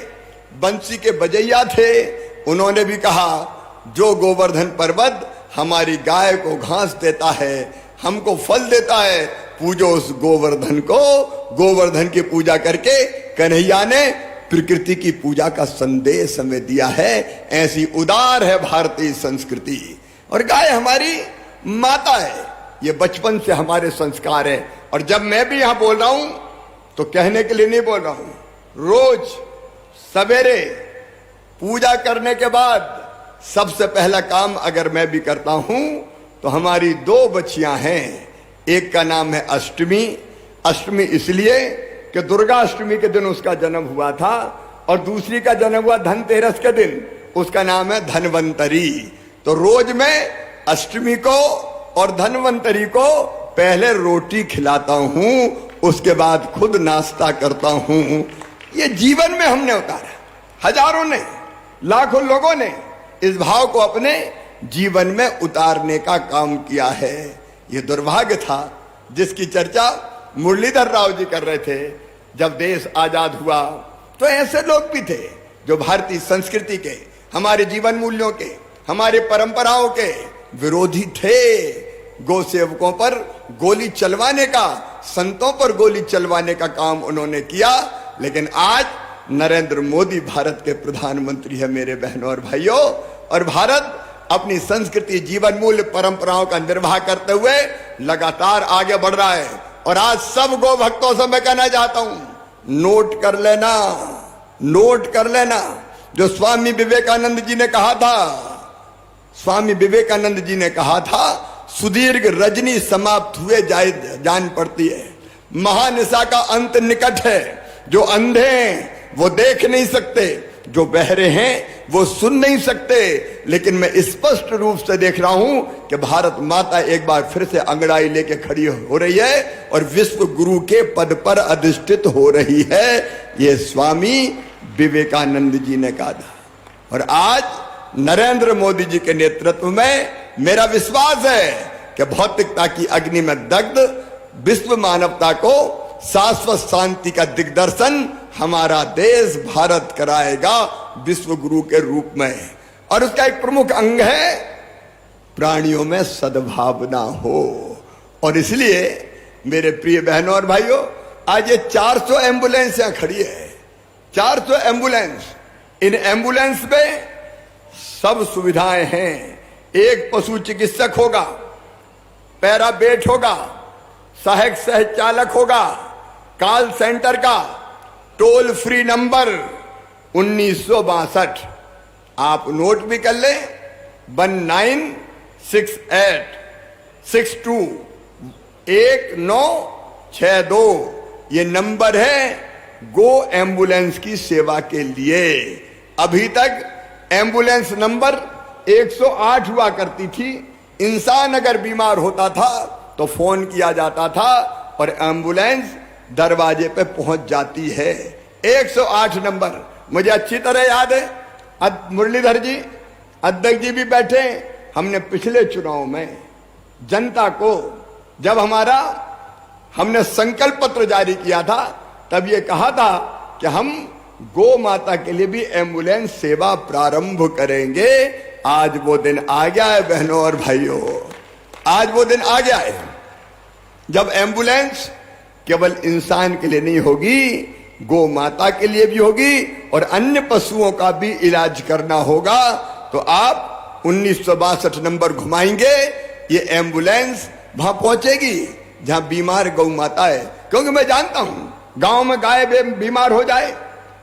बंसी के बजैया थे। उन्होंने भी कहा जो गोवर्धन पर्वत हमारी गाय को घास देता है, हमको फल देता है, पूजो उस गोवर्धन को। गोवर्धन की पूजा करके कन्हैया ने प्रकृति की पूजा का संदेश हमें दिया है। ऐसी उदार है भारतीय संस्कृति। और गाय हमारी माता है, ये बचपन से हमारे संस्कार है। और जब मैं भी यहां बोल रहा हूं तो कहने के लिए नहीं बोल रहा हूं, रोज सवेरे पूजा करने के बाद सबसे पहला काम अगर मैं भी करता हूं तो हमारी 2 बच्चियां हैं। एक का नाम है अष्टमी। अष्टमी इसलिए कि दुर्गा अष्टमी के दिन उसका जन्म हुआ था, और दूसरी का जन्म हुआ धनतेरस के दिन, उसका नाम है धनवंतरी। तो रोज मैं अष्टमी को और धनवंतरी को पहले रोटी खिलाता हूं, उसके बाद खुद नाश्ता करता हूं। ये जीवन में हमने उतारा, हजारों ने, लाखों लोगों ने इस भाव को अपने जीवन में उतारने का काम किया है। ये दुर्भाग्य था जिसकी चर्चा मुरलीधर राव जी कर रहे थे। जब देश आजाद हुआ तो ऐसे लोग भी थे जो भारतीय संस्कृति के, हमारे जीवन मूल्यों के, हमारे परंपराओं के विरोधी थे। गौ सेवकों पर गोली चलवाने का, संतों पर गोली चलवाने का काम उन्होंने किया। लेकिन आज नरेंद्र मोदी भारत के प्रधानमंत्री है मेरे बहनों और भाइयों, और भारत अपनी संस्कृति, जीवन मूल्य, परंपराओं का निर्वाह करते हुए लगातार आगे बढ़ रहा है। और आज सब गो भक्तों से मैं कहना चाहता हूं, नोट कर लेना, नोट कर लेना जो स्वामी विवेकानंद जी ने कहा था। स्वामी विवेकानंद जी ने कहा था, सुदीर्घ रजनी समाप्त हुए जान पड़ती है, महानिशा का अंत निकट है। जो अंधे हैं वो देख नहीं सकते, जो बहरे हैं वो सुन नहीं सकते, लेकिन मैं स्पष्ट रूप से देख रहा हूं कि भारत माता एक बार फिर से अंगड़ाई लेके खड़ी हो रही है और विश्व गुरु के पद पर अधिष्ठित हो रही है। ये स्वामी विवेकानंद जी ने कहा था। और आज नरेंद्र मोदी जी के नेतृत्व में मेरा विश्वास है कि भौतिकता की अग्नि में दग्ध विश्व मानवता को शाश्वत शांति का दिग्दर्शन हमारा देश भारत कराएगा विश्व गुरु के रूप में। और उसका एक प्रमुख अंग है प्राणियों में सद्भावना हो। और इसलिए मेरे प्रिय बहनों और भाइयों, आज ये 400 एम्बुलेंस यहां खड़ी है, 400 एम्बुलेंस। इन एम्बुलेंस में सब सुविधाएं हैं। एक पशु चिकित्सक होगा, पैराबेट होगा, सहायक सह चालक होगा, कॉल सेंटर का टोल फ्री नंबर 1962, आप नोट भी कर लें, 1968621962, ये नंबर है गो एम्बुलेंस की सेवा के लिए। अभी तक एम्बुलेंस नंबर 108 हुआ करती थी। इंसान अगर बीमार होता था तो फोन किया जाता था और एम्बुलेंस दरवाजे पे पहुंच जाती है। 108 नंबर, मुझे अच्छी तरह याद है, मुरलीधर जी अध्यक्ष जी भी बैठे, हमने पिछले चुनाव में जनता को जब हमने संकल्प पत्र जारी किया था तब ये कहा था कि हम गौ माता के लिए भी एम्बुलेंस सेवा प्रारंभ करेंगे। आज वो दिन आ गया है बहनों और भाइयों, आज वो दिन आ गया है जब एम्बुलेंस केवल इंसान के लिए नहीं होगी, गौ माता के लिए भी होगी और अन्य पशुओं का भी इलाज करना होगा। तो आप 1962 नंबर घुमाएंगे, ये एम्बुलेंस वहां पहुंचेगी जहां बीमार गौ माता है। क्योंकि मैं जानता हूं गांव में गाय बीमार हो जाए,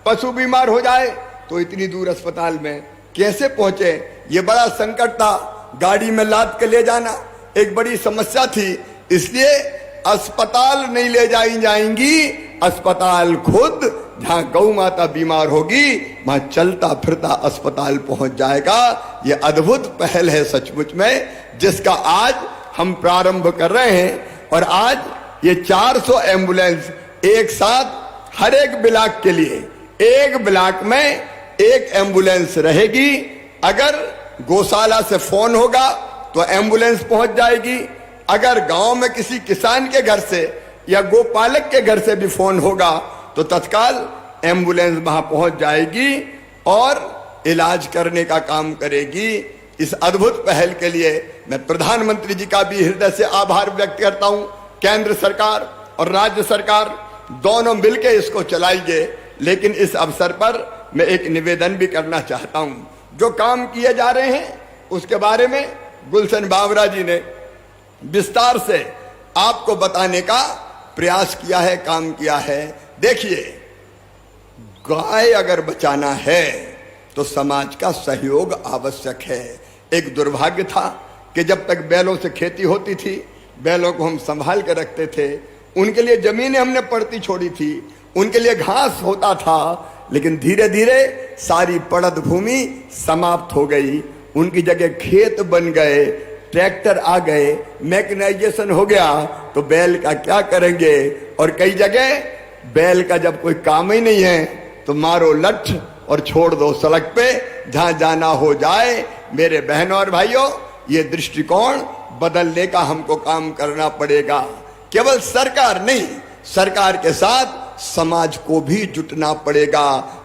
पशु बीमार हो जाए तो इतनी दूर अस्पताल में कैसे पहुंचे, ये बड़ा संकट था। गाड़ी में लाद के ले जाना एक बड़ी समस्या थी, इसलिए अस्पताल नहीं ले जाएंगी, अस्पताल खुद जहां गौ माता बीमार होगी वहां चलता फिरता अस्पताल पहुंच जाएगा। ये अद्भुत पहल है सचमुच में, जिसका आज हम प्रारंभ कर रहे हैं। और आज ये 400 एम्बुलेंस एक साथ हर एक ब्लॉक के लिए, एक ब्लॉक में एक एम्बुलेंस रहेगी। अगर गौशाला से फोन होगा तो एम्बुलेंस पहुंच जाएगी, अगर गांव में किसी किसान के घर से या गोपालक के घर से भी फोन होगा तो तत्काल एम्बुलेंस वहां पहुंच जाएगी और इलाज करने का काम करेगी। इस अद्भुत पहल के लिए मैं प्रधानमंत्री जी का भी हृदय से आभार व्यक्त करता हूं। केंद्र सरकार और राज्य सरकार दोनों मिलकर इसको चलाएंगे। लेकिन इस अवसर पर मैं एक निवेदन भी करना चाहता हूं, जो काम किए जा रहे हैं उसके बारे में गुलशन बावरा जी ने विस्तार से आपको बताने का प्रयास किया है, काम किया है। देखिए, गाय अगर बचाना है तो समाज का सहयोग आवश्यक है। एक दुर्भाग्य था कि जब तक बैलों से खेती होती थी, बैलों को हम संभाल कर रखते थे, उनके लिए जमीनें हमने पड़ती छोड़ी थी, उनके लिए घास होता था, लेकिन धीरे धीरे सारी पड़त भूमि समाप्त हो गई, उनकी जगह खेत बन गए, ट्रैक्टर आ गए, मैकेनाइजेशन हो गया, तो बैल का क्या करेंगे। और कई जगह बैल का जब कोई काम ही नहीं है तो मारो लठ और छोड़ दो सड़क पे, जहां जाना हो जाए। मेरे बहनों और भाइयों, ये दृष्टिकोण बदलने का हमको काम करना पड़ेगा। केवल सरकार नहीं, सरकार के साथ समाज को भी जुटना पड़ेगा।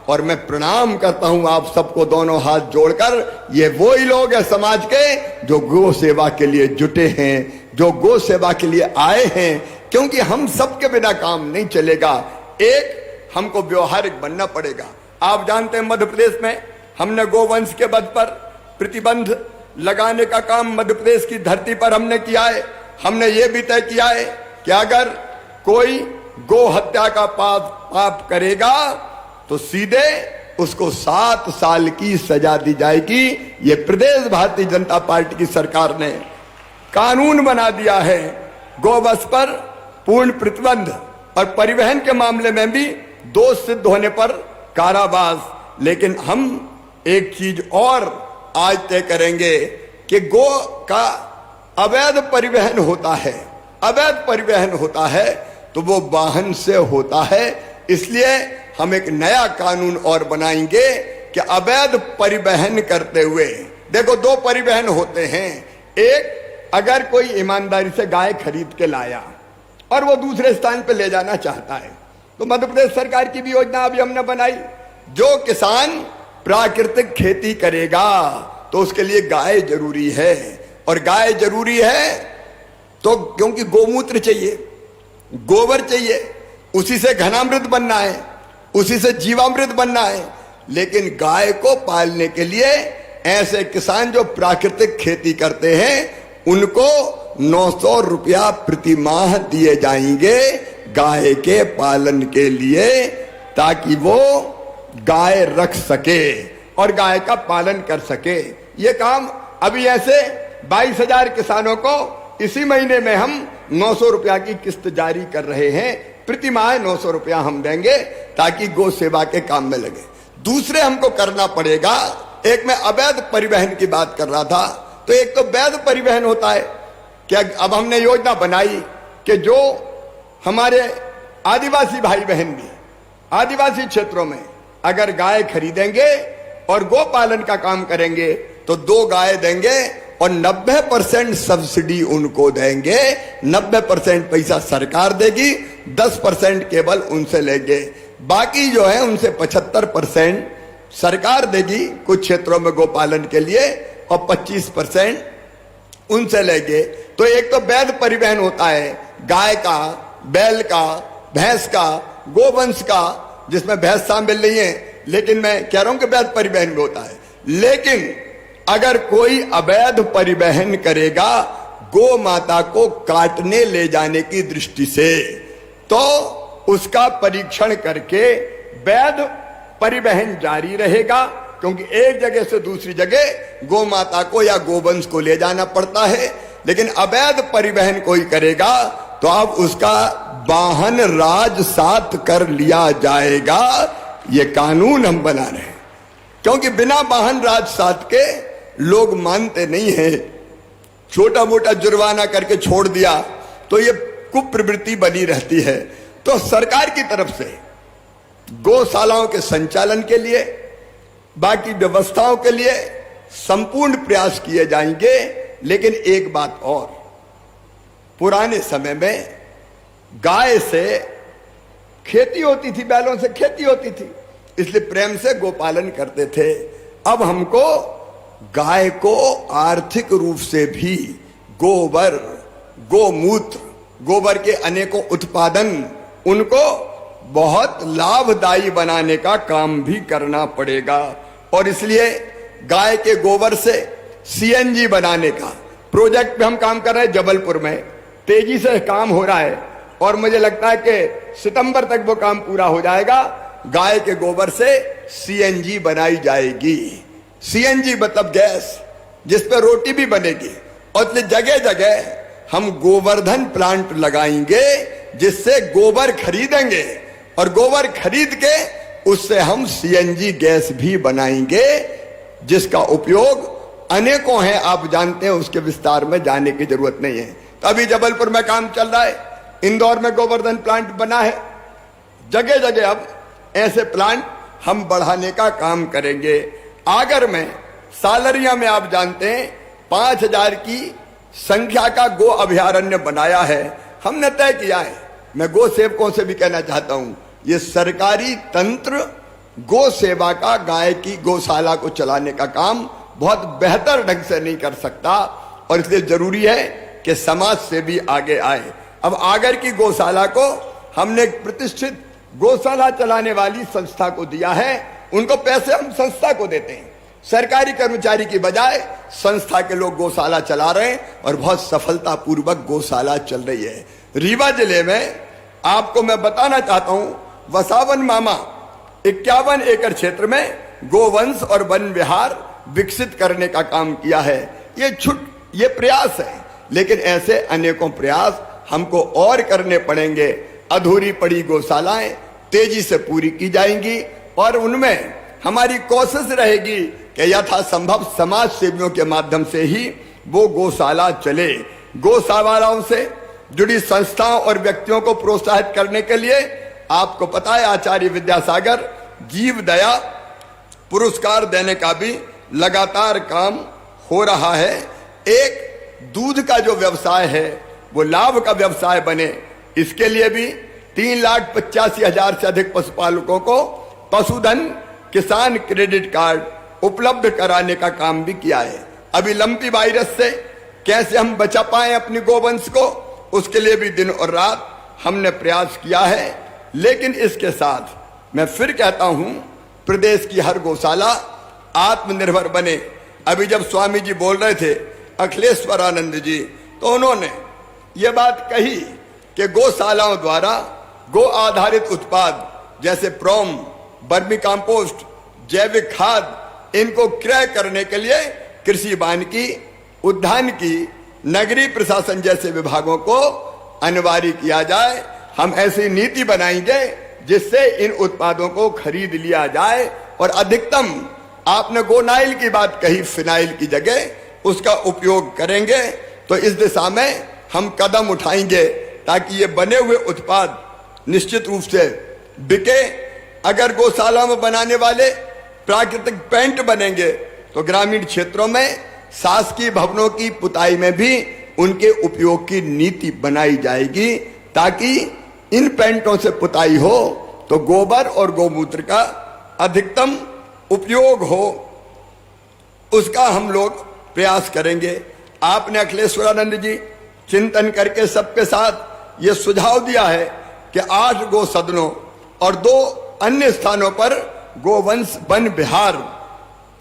और मैं प्रणाम करता हूं आप सबको दोनों हाथ जोड़कर। ये वो ही लोग हैं समाज के जो गौ सेवा के लिए जुटे हैं, जो गौ सेवा के लिए आए हैं, क्योंकि हम सबके बिना काम नहीं चलेगा। एक हमको व्यवहारिक बनना पड़ेगा। आप जानते हैं मध्य प्रदेश में हमने गोवंश के वध पर प्रतिबंध लगाने का काम मध्य प्रदेश की धरती पर हमने किया है। हमने ये भी तय किया है कि अगर कोई गौ हत्या का पाप करेगा तो सीधे उसको 7 साल की सजा दी जाएगी। ये प्रदेश भारतीय जनता पार्टी की सरकार ने कानून बना दिया है। गोवंश पर पूर्ण प्रतिबंध और परिवहन के मामले में भी दोष सिद्ध होने पर कारावास। लेकिन हम एक चीज और आज तय करेंगे कि गौ का अवैध परिवहन होता है, अवैध परिवहन होता है तो वो वाहन से होता है। इसलिए हम एक नया कानून और बनाएंगे कि अवैध परिवहन करते हुए, देखो 2 परिवहन होते हैं। एक, अगर कोई ईमानदारी से गाय खरीद के लाया और वो दूसरे स्थान पे ले जाना चाहता है, तो मध्य प्रदेश सरकार की भी योजना अभी हमने बनाई। जो किसान प्राकृतिक खेती करेगा तो उसके लिए गाय जरूरी है, और गाय जरूरी है तो क्योंकि गोमूत्र चाहिए, गोबर चाहिए, उसी से घनामृत बनना है, उसी से जीवामृत बनना है। लेकिन गाय को पालने के लिए ऐसे किसान जो प्राकृतिक खेती करते हैं उनको 900 रुपया प्रति माह दिए जाएंगे गाय के पालन के लिए, ताकि वो गाय रख सके और गाय का पालन कर सके। ये काम अभी ऐसे 22,000 किसानों को इसी महीने में हम 900 रुपया की किस्त जारी कर रहे हैं। प्रति माह 900 रुपया हम देंगे ताकि गौ सेवा के काम में लगे। दूसरे हमको करना पड़ेगा, एक मैं अवैध परिवहन की बात कर रहा था, तो एक तो वैध परिवहन होता है कि अब हमने योजना बनाई कि जो हमारे आदिवासी भाई बहन भी आदिवासी क्षेत्रों में अगर गाय खरीदेंगे और गो पालन का काम करेंगे तो 2 गाय देंगे और 90% सब्सिडी उनको देंगे। 90% पैसा सरकार देगी, 10% केवल उनसे लेंगे। बाकी जो है उनसे 75% सरकार देगी कुछ क्षेत्रों में गोपालन के लिए और 25% उनसे लेंगे। तो एक तो वैध परिवहन होता है गाय का, बैल का, भैंस का, गोवंश का, जिसमें भैंस शामिल नहीं है, लेकिन मैं कह रहा हूं कि वैध परिवहन भी होता है। लेकिन अगर कोई अवैध परिवहन करेगा गो माता को काटने ले जाने की दृष्टि से, तो उसका परीक्षण करके वैध परिवहन जारी रहेगा, क्योंकि एक जगह से दूसरी जगह गो माता को या गोवंश को ले जाना पड़ता है। लेकिन अवैध परिवहन कोई करेगा तो अब उसका वाहन राजसात कर लिया जाएगा। ये कानून हम बना रहे हैं, क्योंकि बिना वाहन राजसात के लोग मानते नहीं हैं। छोटा मोटा जुर्माना करके छोड़ दिया तो ये कुप्रवृत्ति बनी रहती है। तो सरकार की तरफ से गौशालाओं के संचालन के लिए, बाकी व्यवस्थाओं के लिए संपूर्ण प्रयास किए जाएंगे। लेकिन एक बात और, पुराने समय में गाय से खेती होती थी, बैलों से खेती होती थी, इसलिए प्रेम से गोपालन करते थे। अब हमको गाय को आर्थिक रूप से भी गोबर, गोमूत्र, गोबर के अनेकों उत्पादन, उनको बहुत लाभदायी बनाने का काम भी करना पड़ेगा। और इसलिए गाय के गोबर से सीएनजी बनाने का प्रोजेक्ट पे हम काम कर रहे हैं। जबलपुर में तेजी से काम हो रहा है और मुझे लगता है कि सितंबर तक वो काम पूरा हो जाएगा। गाय के गोबर से सीएनजी बनाई जाएगी। सीएनजी मतलब गैस, जिस पर रोटी भी बनेगी। और इसलिए जगह जगह हम गोवर्धन प्लांट लगाएंगे, जिससे गोबर खरीदेंगे और गोबर खरीद के उससे हम सीएनजी गैस भी बनाएंगे, जिसका उपयोग अनेकों हैं। आप जानते हैं, उसके विस्तार में जाने की जरूरत नहीं है। तो अभी जबलपुर में काम चल रहा है, इंदौर में गोवर्धन प्लांट बना है, जगह जगह अब ऐसे प्लांट हम बढ़ाने का काम करेंगे। आगर में, सालरिया में आप जानते हैं 5000 की संख्या का गो अभयारण्य बनाया है, हमने तय किया है। मैं गो सेवकों से भी कहना चाहता हूं, ये सरकारी तंत्र गो सेवा का, गाय की गौशाला को चलाने का काम बहुत बेहतर ढंग से नहीं कर सकता, और इसलिए जरूरी है कि समाज से भी आगे आए। अब आगर की गौशाला को हमने एक प्रतिष्ठित गौशाला चलाने वाली संस्था को दिया है, उनको पैसे हम संस्था को देते हैं। सरकारी कर्मचारी की बजाय संस्था के लोग गौशाला चला रहे हैं और बहुत सफलतापूर्वक गौशाला चल रही है। रीवा जिले में आपको मैं बताना चाहता हूं, वसावन मामा 51 एकड़ क्षेत्र में गोवंश और वन विहार विकसित करने का काम किया है। ये प्रयास है, लेकिन ऐसे अनेकों प्रयास हमको और करने पड़ेंगे। अधूरी पड़ी गौशालाएं तेजी से पूरी की जाएंगी और उनमें हमारी कोशिश रहेगी कि यथासंभव समाज सेवियों के माध्यम से ही वो गौशाला चले। गौशालाओं से जुड़ी संस्थाओं और व्यक्तियों को प्रोत्साहित करने के लिए आपको पता है, आचार्य विद्यासागर जीव दया पुरस्कार देने का भी लगातार काम हो रहा है। एक दूध का जो व्यवसाय है वो लाभ का व्यवसाय बने, इसके लिए भी 3,85,000 से अधिक पशुपालकों को पशुधन किसान क्रेडिट कार्ड उपलब्ध कराने का काम भी किया है। अभी लंपी वायरस से कैसे हम बचा पाए अपनी गोवंश को, उसके लिए भी दिन और रात हमने प्रयास किया है। लेकिन इसके साथ मैं फिर कहता हूं, प्रदेश की हर गौशाला आत्मनिर्भर बने। अभी जब स्वामी जी बोल रहे थे, अखिलेश्वरानंद जी, तो उन्होंने ये बात कही कि गौशालाओं द्वारा गो आधारित उत्पाद जैसे प्रोम, बर्मी कंपोस्ट, जैविक खाद, इनको क्रय करने के लिए कृषि वानिकी, उद्यान की, नगरीय प्रशासन जैसे विभागों को अनिवार्य किया जाए। हम ऐसी नीति बनाएंगे जिससे इन उत्पादों को खरीद लिया जाए और अधिकतम, आपने गोनाइल की बात कही, फिनाइल की जगह उसका उपयोग करेंगे। तो इस दिशा में हम कदम उठाएंगे ताकि ये बने हुए उत्पाद निश्चित रूप से बिके अगर गौशाला में बनाने वाले प्राकृतिक पेंट बनेंगे तो ग्रामीण क्षेत्रों में शासकीय भवनों की पुताई में भी उनके उपयोग की नीति बनाई जाएगी, ताकि इन पेंटों से पुताई हो तो गोबर और गौमूत्र का अधिकतम उपयोग हो, उसका हम लोग प्रयास करेंगे। आपने अखिलेश्वरानंद जी चिंतन करके सबके साथ ये सुझाव दिया है कि 8 गो सदनों और 2 अन्य स्थानों पर गोवंश वन विहार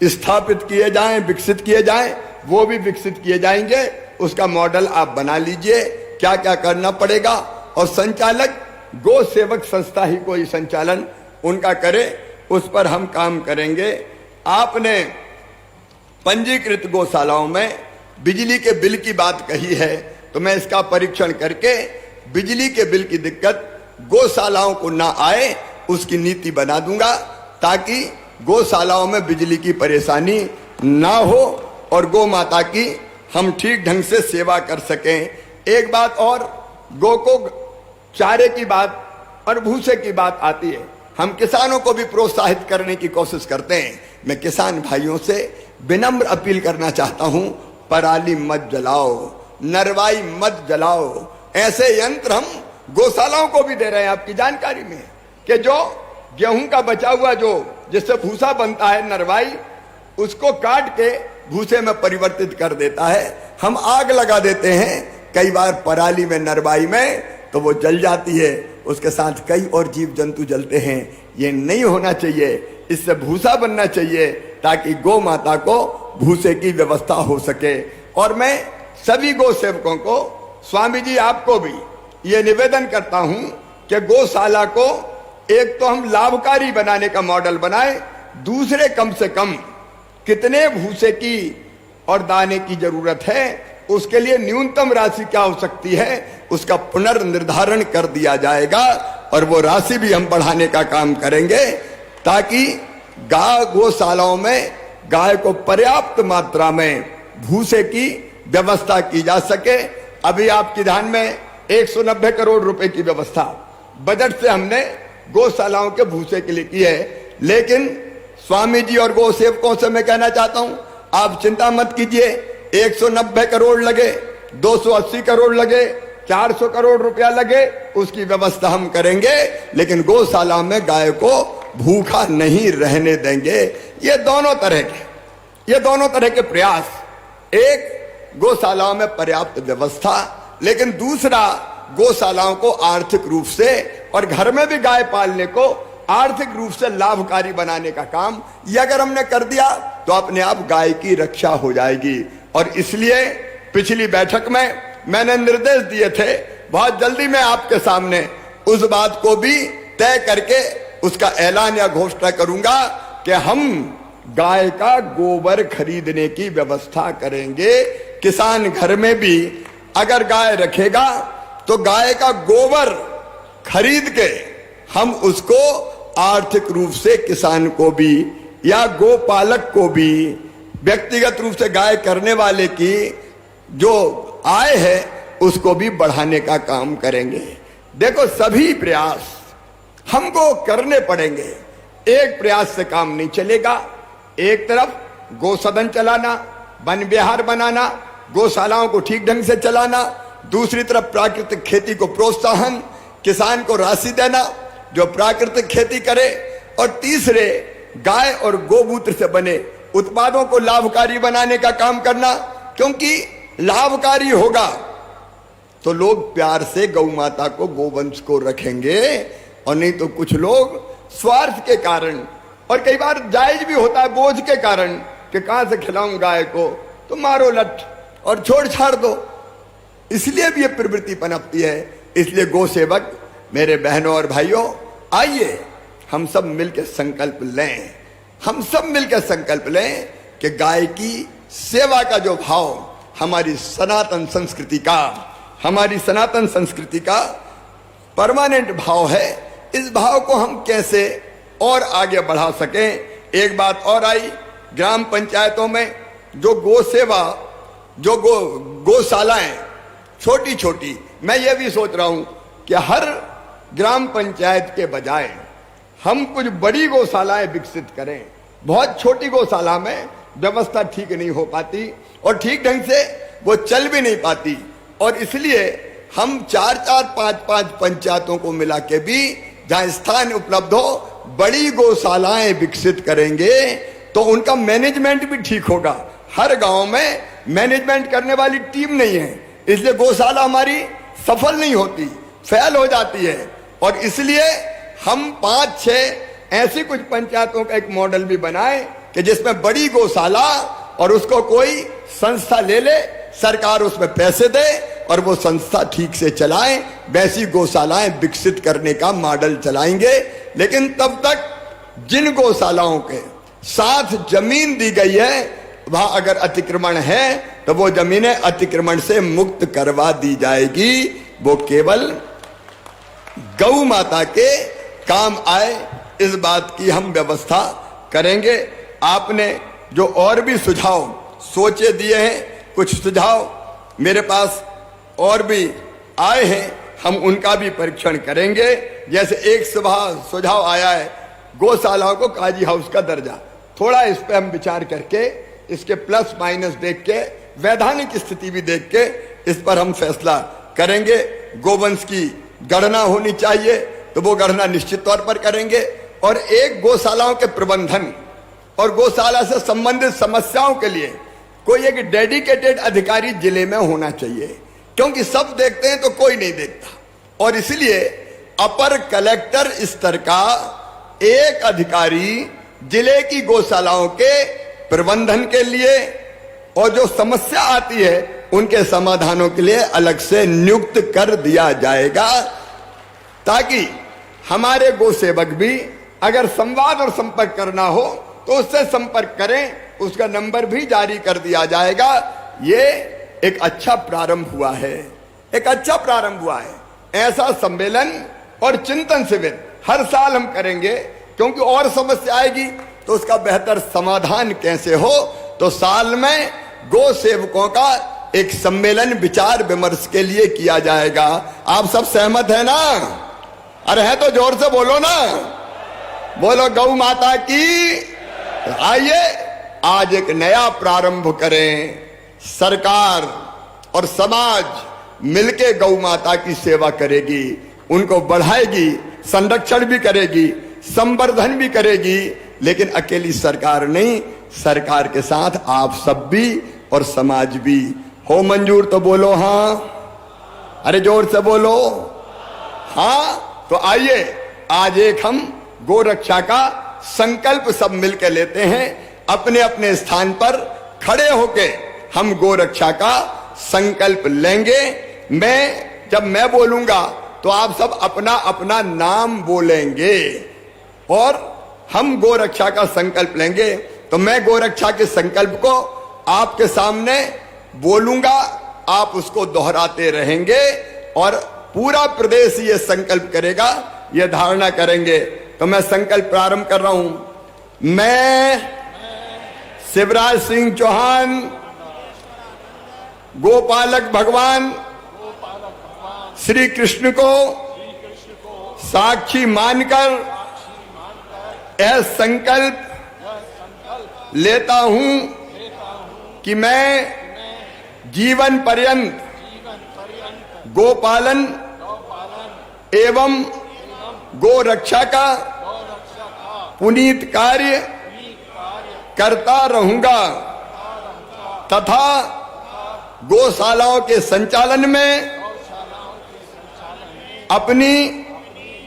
स्थापित किए जाएं, विकसित किए जाएं, वो भी विकसित किए जाएंगे। उसका मॉडल आप बना लीजिए, क्या क्या करना पड़ेगा, और संचालक गो सेवक संस्था ही कोई संचालन उनका करे, उस पर हम काम करेंगे। आपने पंजीकृत गौशालाओं में बिजली के बिल की बात कही है, तो मैं इसका परीक्षण करके बिजली के बिल की दिक्कत गौशालाओं को ना आए उसकी नीति बना दूंगा, ताकि गौशालाओं में बिजली की परेशानी ना हो और गौ माता की हम ठीक ढंग से सेवा कर सकें। एक बात और, गौ को चारे की बात और भूसे की बात आती है, हम किसानों को भी प्रोत्साहित करने की कोशिश करते हैं। मैं किसान भाइयों से विनम्र अपील करना चाहता हूं, पराली मत जलाओ, नरवाई मत जलाओ। ऐसे यंत्र हम गौशालाओं को भी दे रहे हैं, आपकी जानकारी में, कि जो गेहूं का बचा हुआ जो जिससे भूसा बनता है नरवाई, उसको काट के भूसे में परिवर्तित कर देता है। हम आग लगा देते हैं कई बार पराली में, नरवाई में, तो वो जल जाती है, उसके साथ कई और जीव जंतु जलते हैं। ये नहीं होना चाहिए, इससे भूसा बनना चाहिए ताकि गौ माता को भूसे की व्यवस्था हो सके। और मैं सभी गौ सेवकों को, स्वामी जी आपको भी ये निवेदन करता हूं कि गौशाला को एक तो हम लाभकारी बनाने का मॉडल बनाए, दूसरे कम से कम कितने भूसे की और दाने की जरूरत है, उसके लिए न्यूनतम राशि क्या हो सकती है, उसका पुनर्निर्धारण कर दिया जाएगा। और वो राशि भी हम बढ़ाने का काम करेंगे, ताकि गौशालाओं में गाय को पर्याप्त मात्रा में भूसे की व्यवस्था की जा सके। अभी आपके ध्यान में 190 करोड़ रुपए की व्यवस्था बजट से हमने गौशालाओं के भूसे के लिए की है। लेकिन स्वामी जी और गौ सेवकों से मैं कहना चाहता हूं, आप चिंता मत कीजिए, 190 करोड़ लगे, 280 करोड़ लगे, 400 करोड़ रुपया लगे, उसकी व्यवस्था हम करेंगे, लेकिन गौशाला में गाय को भूखा नहीं रहने देंगे। ये दोनों तरह के प्रयास, एक गौशालाओं में पर्याप्त व्यवस्था, लेकिन दूसरा गौशालाओं को आर्थिक रूप से और घर में भी गाय पालने को आर्थिक रूप से लाभकारी बनाने का काम, ये अगर हमने कर दिया तो अपने आप गाय की रक्षा हो जाएगी। और इसलिए पिछली बैठक में मैंने निर्देश दिए थे, बहुत जल्दी मैं आपके सामने उस बात को भी तय करके उसका ऐलान या घोषणा करूंगा कि हम गाय का गोबर खरीदने की व्यवस्था करेंगे। किसान घर में भी अगर गाय रखेगा तो गाय का गोबर खरीद के हम उसको आर्थिक रूप से किसान को भी या गोपालक को भी, व्यक्तिगत रूप से गाय करने वाले की जो आय है उसको भी बढ़ाने का काम करेंगे। देखो, सभी प्रयास हमको करने पड़ेंगे, एक प्रयास से काम नहीं चलेगा। एक तरफ गौसदन चलाना, वन विहार बनाना, गौशालाओं को ठीक ढंग से चलाना, दूसरी तरफ प्राकृतिक खेती को प्रोत्साहन, किसान को राशि देना जो प्राकृतिक खेती करे, और तीसरे गाय और गोमूत्र से बने उत्पादों को लाभकारी बनाने का काम करना। क्योंकि लाभकारी होगा तो लोग प्यार से गौ माता को, गोवंश को रखेंगे, और नहीं तो कुछ लोग स्वार्थ के कारण, और कई बार जायज भी होता है बोझ के कारण कि कहां से खिलाऊं गाय को, तो मारो लट और छोड़ छाड़ दो, इसलिए भी ये प्रवृत्ति पनपती है। इसलिए गौ सेवक मेरे बहनों और भाइयों, आइए हम सब मिलकर संकल्प लें, हम सब मिलकर संकल्प लें कि गाय की सेवा का जो भाव हमारी सनातन संस्कृति का परमानेंट भाव है, इस भाव को हम कैसे और आगे बढ़ा सकें। एक बात और आई, ग्राम पंचायतों में जो गौ सेवा, जो गौशालाएं छोटी छोटी, मैं ये भी सोच रहा हूं कि हर ग्राम पंचायत के बजाय हम कुछ बड़ी गौशालाएं विकसित करें। बहुत छोटी गौशाला में व्यवस्था ठीक नहीं हो पाती और ठीक ढंग से वो चल भी नहीं पाती, और इसलिए हम 4-4, 5-5 पंचायतों को मिला के भी जहां स्थान उपलब्ध हो बड़ी गौशालाएं विकसित करेंगे तो उनका मैनेजमेंट भी ठीक होगा। हर गांव में मैनेजमेंट करने वाली टीम नहीं है, इसलिए गौशाला हमारी सफल नहीं होती, फेल हो जाती है। और इसलिए हम 5-6 ऐसी कुछ पंचायतों का एक मॉडल भी बनाए कि जिसमें बड़ी गौशाला और उसको कोई संस्था ले ले, सरकार उसमें पैसे दे और वो संस्था ठीक से चलाए। वैसी गौशालाएं विकसित करने का मॉडल चलाएंगे। लेकिन तब तक जिन गौशालाओं के साथ जमीन दी गई है वहां अगर अतिक्रमण है तो वो जमीनें अतिक्रमण से मुक्त करवा दी जाएगी। वो केवल गौ माता के काम आए, इस बात की हम व्यवस्था करेंगे। आपने जो और भी सुझाव सोचे दिए हैं, कुछ सुझाव मेरे पास और भी आए हैं, हम उनका भी परीक्षण करेंगे। जैसे एक सुझाव आया है गौशालाओं को काजी हाउस का दर्जा, थोड़ा इस पे हम विचार करके इसके प्लस माइनस देख के वैधानिक स्थिति भी देख के इस पर हम फैसला करेंगे। गोवंश की गणना होनी चाहिए तो वो गणना निश्चित तौर पर करेंगे। और एक गौशालाओं के प्रबंधन और गौशाला से संबंधित समस्याओं के लिए कोई एक डेडिकेटेड अधिकारी जिले में होना चाहिए, क्योंकि सब देखते हैं तो कोई नहीं देखता। और इसलिए अपर कलेक्टर स्तर का एक अधिकारी जिले की गौशालाओं के प्रबंधन के लिए और जो समस्या आती है उनके समाधानों के लिए अलग से नियुक्त कर दिया जाएगा, ताकि हमारे गौ सेवक भी अगर संवाद और संपर्क करना हो तो उससे संपर्क करें, उसका नंबर भी जारी कर दिया जाएगा। ये एक अच्छा प्रारंभ हुआ है, एक अच्छा प्रारंभ हुआ है। ऐसा सम्मेलन और चिंतन शिविर हर साल हम करेंगे, क्योंकि और समस्या आएगी तो उसका बेहतर समाधान कैसे हो। तो साल में गौ सेवकों का एक सम्मेलन विचार विमर्श के लिए किया जाएगा। आप सब सहमत है ना? अरे है तो जोर से बोलो ना, बोलो गौ माता की। आइए आज एक नया प्रारंभ करें। सरकार और समाज मिलके गौ माता की सेवा करेगी, उनको बढ़ाएगी, संरक्षण भी करेगी, संवर्धन भी करेगी। लेकिन अकेली सरकार नहीं, सरकार के साथ आप सब भी और समाज भी। हो मंजूर तो बोलो हाँ, अरे जोर से बोलो हाँ। तो आइए आज एक हम गौ रक्षा का संकल्प सब मिलकर लेते हैं। अपने अपने स्थान पर खड़े होके हम गौ रक्षा का संकल्प लेंगे। जब मैं बोलूंगा तो आप सब अपना अपना नाम बोलेंगे और हम गौ रक्षा का संकल्प लेंगे। तो मैं गौ रक्षा के संकल्प को आपके सामने बोलूंगा, आप उसको दोहराते रहेंगे और पूरा प्रदेश ये संकल्प करेगा, ये धारणा करेंगे। तो मैं संकल्प प्रारंभ कर रहा हूं। मैं शिवराज सिंह चौहान गोपालक भगवान श्री कृष्ण को साक्षी मानकर यह संकल्प लेता हूं कि मैं जीवन पर्यंत गोपालन एवं गो रक्षा का पुनीत कार्य करता रहूंगा तथा गौशालाओं के संचालन में अपनी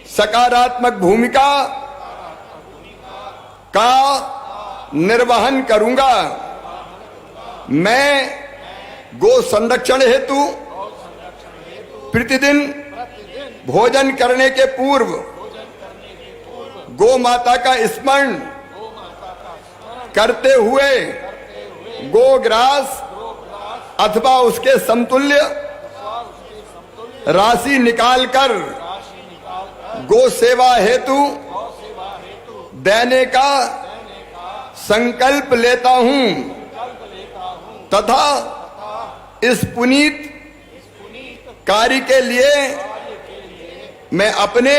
सकारात्मक भूमिका का निर्वहन करूंगा। मैं गो संरक्षण हेतु प्रतिदिन भोजन करने के पूर्व गो माता का स्मरण करते हुए गोग्रास अथवा उसके समतुल्य राशि निकालकर गो सेवा हेतु देने का संकल्प लेता हूं तथा इस पुनीत कार्य के लिए मैं अपने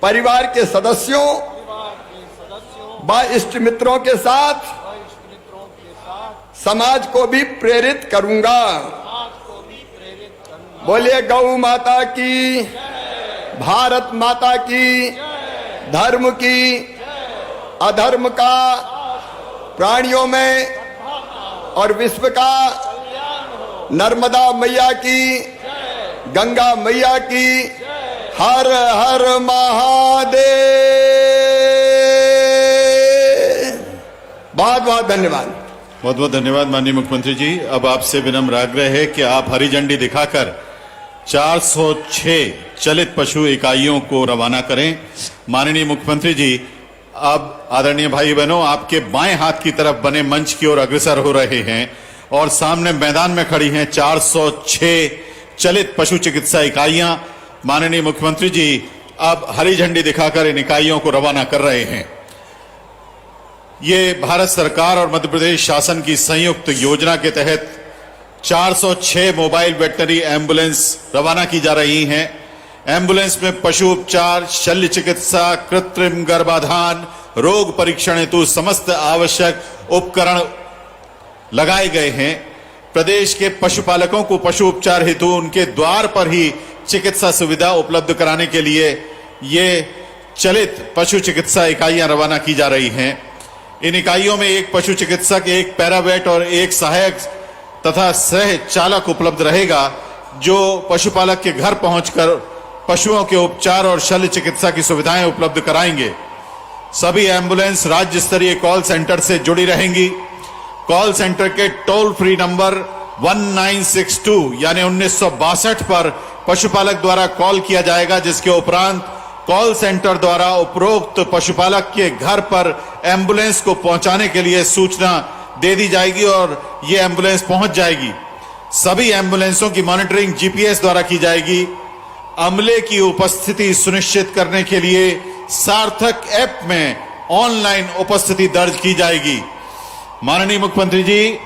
परिवार के सदस्यों व इष्ट मित्रों के साथ समाज को भी प्रेरित करूंगा। बोलिए गौ माता की, भारत माता की, धर्म की, अधर्म का, प्राणियों में और विश्व का, नर्मदा मैया की, गंगा मैया की, हर हर महादेव। बहुत बहुत धन्यवाद। बहुत बहुत धन्यवाद माननीय मुख्यमंत्री जी। अब आपसे विनम्र आग्रह है कि आप हरी झंडी दिखाकर 406 चलित पशु इकाइयों को रवाना करें। माननीय मुख्यमंत्री जी, अब आदरणीय भाई बहनों, आपके बाएं हाथ की तरफ बने मंच की ओर अग्रसर हो रहे हैं और सामने मैदान में खड़ी हैं 406 चलित पशु चिकित्सा इकाइयां। माननीय मुख्यमंत्री जी अब हरी झंडी दिखाकर इन इकाइयों को रवाना कर रहे हैं। ये भारत सरकार और मध्य प्रदेश शासन की संयुक्त योजना के तहत 406 मोबाइल वेटनरी एम्बुलेंस रवाना की जा रही हैं। एम्बुलेंस में पशु उपचार, शल्य चिकित्सा, कृत्रिम गर्भाधान, रोग परीक्षण हेतु समस्त आवश्यक उपकरण लगाए गए हैं। प्रदेश के पशुपालकों को पशु उपचार हेतु उनके द्वार पर ही चिकित्सा सुविधा उपलब्ध कराने के लिए ये चलित पशु चिकित्सा इकाइयां रवाना की जा रही हैं। इन इकाइयों में एक पशु चिकित्सक, एक पैरावेट और एक सहायक तथा सह चालक उपलब्ध रहेगा, जो पशुपालक के घर पहुंचकर पशुओं के उपचार और शल्य चिकित्सा की सुविधाएं उपलब्ध कराएंगे। सभी एम्बुलेंस राज्य स्तरीय कॉल सेंटर से जुड़ी रहेंगी। कॉल सेंटर के टोल फ्री नंबर 1962 यानी 1962 पर पशुपालक द्वारा कॉल किया जाएगा, जिसके उपरांत कॉल सेंटर द्वारा उपरोक्त पशुपालक के घर पर एम्बुलेंस को पहुंचाने के लिए सूचना दे दी जाएगी और ये एम्बुलेंस पहुंच जाएगी। सभी एम्बुलेंसों की मॉनिटरिंग जीपीएस द्वारा की जाएगी। अमले की उपस्थिति सुनिश्चित करने के लिए सार्थक ऐप में ऑनलाइन उपस्थिति दर्ज की जाएगी। माननीय मुख्यमंत्री जी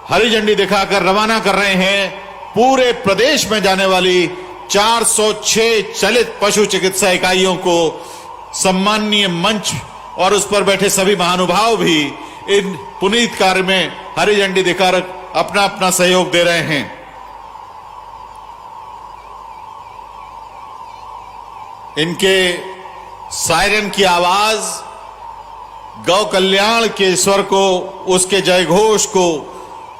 हरी झंडी दिखाकर रवाना कर रहे हैं पूरे प्रदेश में जाने वाली 406 चलित पशु चिकित्सा इकाइयों को। सम्माननीय मंच और उस पर बैठे सभी महानुभाव भी इन पुनीत कार्य में हरी झंडी दिखाकर अपना अपना सहयोग दे रहे हैं। इनके सायरन की आवाज गौ कल्याण के स्वर को, उसके जयघोष को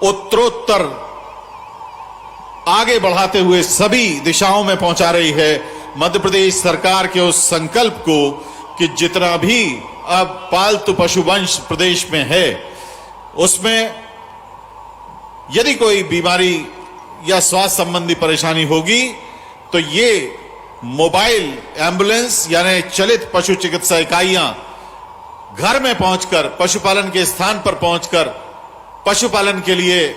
उत्तरोत्तर आगे बढ़ाते हुए सभी दिशाओं में पहुंचा रही है। मध्य प्रदेश सरकार के उस संकल्प को कि जितना भी अब पालतू पशुवंश प्रदेश में है, उसमें यदि कोई बीमारी या स्वास्थ्य संबंधी परेशानी होगी तो ये मोबाइल एम्बुलेंस यानी चलित पशु चिकित्सा इकाइयां घर में पहुंचकर, पशुपालन के स्थान पर पहुंचकर पशुपालन के लिए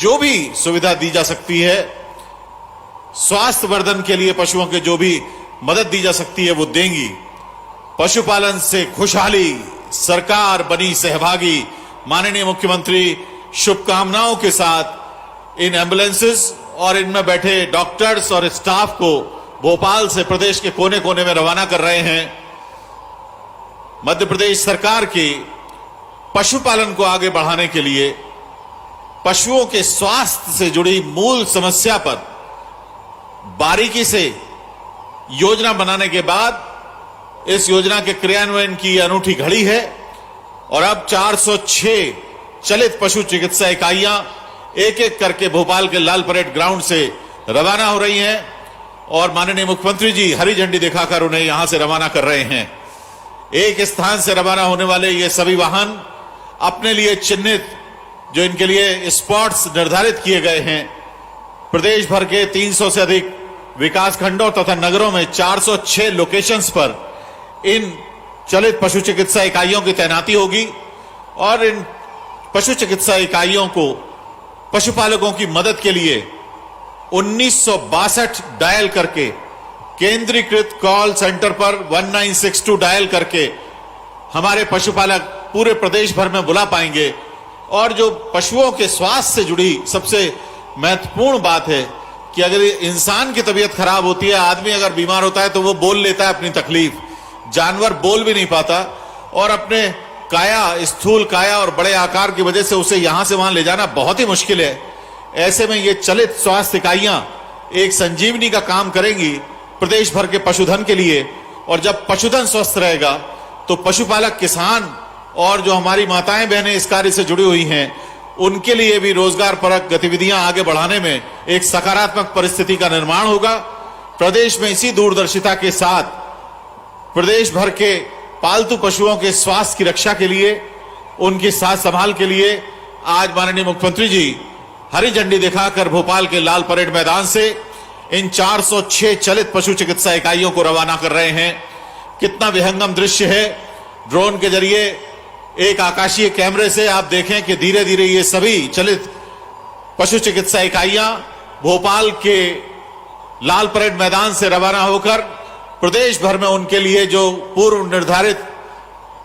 जो भी सुविधा दी जा सकती है, स्वास्थ्य वर्धन के लिए पशुओं के जो भी मदद दी जा सकती है वो देंगी। पशुपालन से खुशहाली, सरकार बनी सहभागी। माननीय मुख्यमंत्री शुभकामनाओं के साथ इन एम्बुलेंसेस और इनमें बैठे डॉक्टर्स और स्टाफ को भोपाल से प्रदेश के कोने कोने में रवाना कर रहे हैं। मध्य प्रदेश सरकार की पशुपालन को आगे बढ़ाने के लिए पशुओं के स्वास्थ्य से जुड़ी मूल समस्या पर बारीकी से योजना बनाने के बाद इस योजना के क्रियान्वयन की अनूठी घड़ी है और अब 406 चलित पशु चिकित्सा इकाइयां एक एक करके भोपाल के लाल परेड ग्राउंड से रवाना हो रही हैं और माननीय मुख्यमंत्री जी हरी झंडी दिखाकर उन्हें यहां से रवाना कर रहे हैं। एक स्थान से रवाना होने वाले ये सभी वाहन अपने लिए चिन्हित, जो इनके लिए स्पॉट्स निर्धारित किए गए हैं, प्रदेश भर के 300 से अधिक विकास खंडों तथा नगरों में 406 लोकेशंस पर इन चलित पशु चिकित्सा इकाइयों की तैनाती होगी और इन पशु चिकित्सा इकाइयों को पशुपालकों की मदद के लिए 1962 डायल करके केंद्रीकृत कॉल सेंटर पर 1962 डायल करके हमारे पशुपालक पूरे प्रदेश भर में बुला पाएंगे। और जो पशुओं के स्वास्थ्य से जुड़ी सबसे महत्वपूर्ण बात है कि अगर इंसान की तबीयत खराब होती है, आदमी अगर बीमार होता है तो वो बोल लेता है अपनी तकलीफ, जानवर बोल भी नहीं पाता और अपने काया, स्थूल काया और बड़े आकार की वजह से उसे यहां से वहां ले जाना बहुत ही मुश्किल है। ऐसे में ये चलित स्वास्थ्य इकाइयां एक संजीवनी का काम करेंगी प्रदेश भर के पशुधन के लिए। और जब पशुधन स्वस्थ रहेगा तो पशुपालक किसान और जो हमारी माताएं बहनें इस कार्य से जुड़ी हुई हैं उनके लिए भी रोजगार परक गतिविधियां आगे बढ़ाने में एक सकारात्मक परिस्थिति का निर्माण होगा। प्रदेश में इसी दूरदर्शिता के साथ प्रदेश भर के पालतू पशुओं के स्वास्थ्य की रक्षा के लिए, उनकी साथ संभाल के लिए आज माननीय मुख्यमंत्री जी हरी झंडी दिखाकर भोपाल के लाल परेड मैदान से इन 406 चलित पशु चिकित्सा इकाइयों को रवाना कर रहे हैं। कितना विहंगम दृश्य है। ड्रोन के जरिए एक आकाशीय कैमरे से आप देखें कि धीरे धीरे ये सभी चलित पशु चिकित्सा इकाइयां भोपाल के लाल परेड मैदान से रवाना होकर प्रदेश भर में उनके लिए जो पूर्व निर्धारित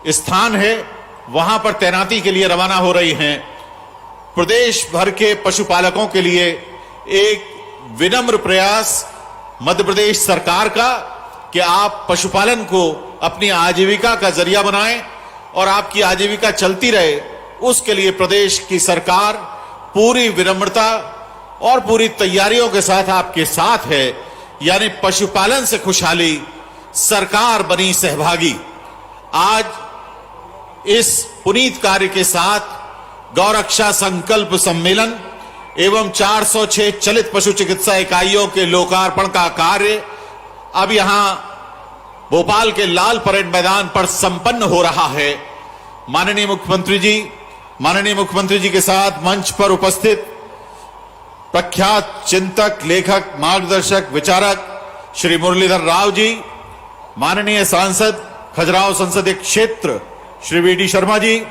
स्थान है वहां पर तैनाती के लिए रवाना हो रही हैं। प्रदेश भर के पशुपालकों के लिए एक विनम्र प्रयास मध्य प्रदेश सरकार का कि आप पशुपालन को अपनी आजीविका का जरिया बनाएं और आपकी आजीविका चलती रहे, उसके लिए प्रदेश की सरकार पूरी विनम्रता और पूरी तैयारियों के साथ आपके साथ है। यानी पशुपालन से खुशहाली, सरकार बनी सहभागी। आज इस पुनीत कार्य के साथ गौरक्षा संकल्प सम्मेलन एवं 406 चलित पशु चिकित्सा इकाइयों के लोकार्पण का कार्य अब यहां भोपाल के लाल परेड मैदान पर संपन्न हो रहा है। माननीय मुख्यमंत्री जी के साथ मंच पर उपस्थित प्रख्यात चिंतक, लेखक, मार्गदर्शक, विचारक श्री मुरलीधर राव जी, माननीय सांसद खजुराहो संसदीय क्षेत्र श्री वीडी शर्मा जी,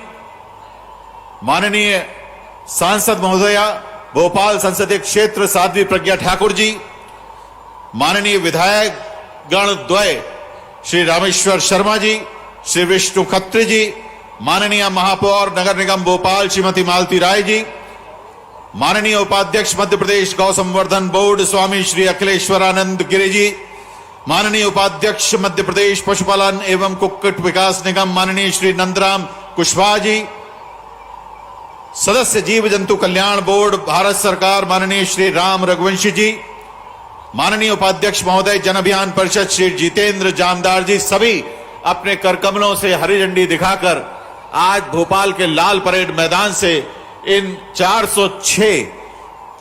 माननीय सांसद महोदया भोपाल संसदीय क्षेत्र साध्वी प्रज्ञा ठाकुर जी, माननीय विधायक गण द्वय श्री रामेश्वर शर्मा जी, श्री विष्णु खत्री जी, माननीय महापौर नगर निगम भोपाल श्रीमती मालती राय जी, माननीय उपाध्यक्ष मध्य प्रदेश गौ संवर्धन बोर्ड स्वामी श्री अखिलेश्वरानंद गिरि जी, माननीय उपाध्यक्ष मध्य प्रदेश पशुपालन एवं कुक्कुट विकास निगम माननीय श्री नंदराम कुशवाहा जी, सदस्य जीव जंतु कल्याण बोर्ड भारत सरकार माननीय श्री राम रघुवंशी जी, माननीय उपाध्यक्ष महोदय जन अभियान परिषद श्री जितेंद्र जामदार जी, सभी अपने करकमलों से हरी झंडी दिखाकर आज भोपाल के लाल परेड मैदान से इन 406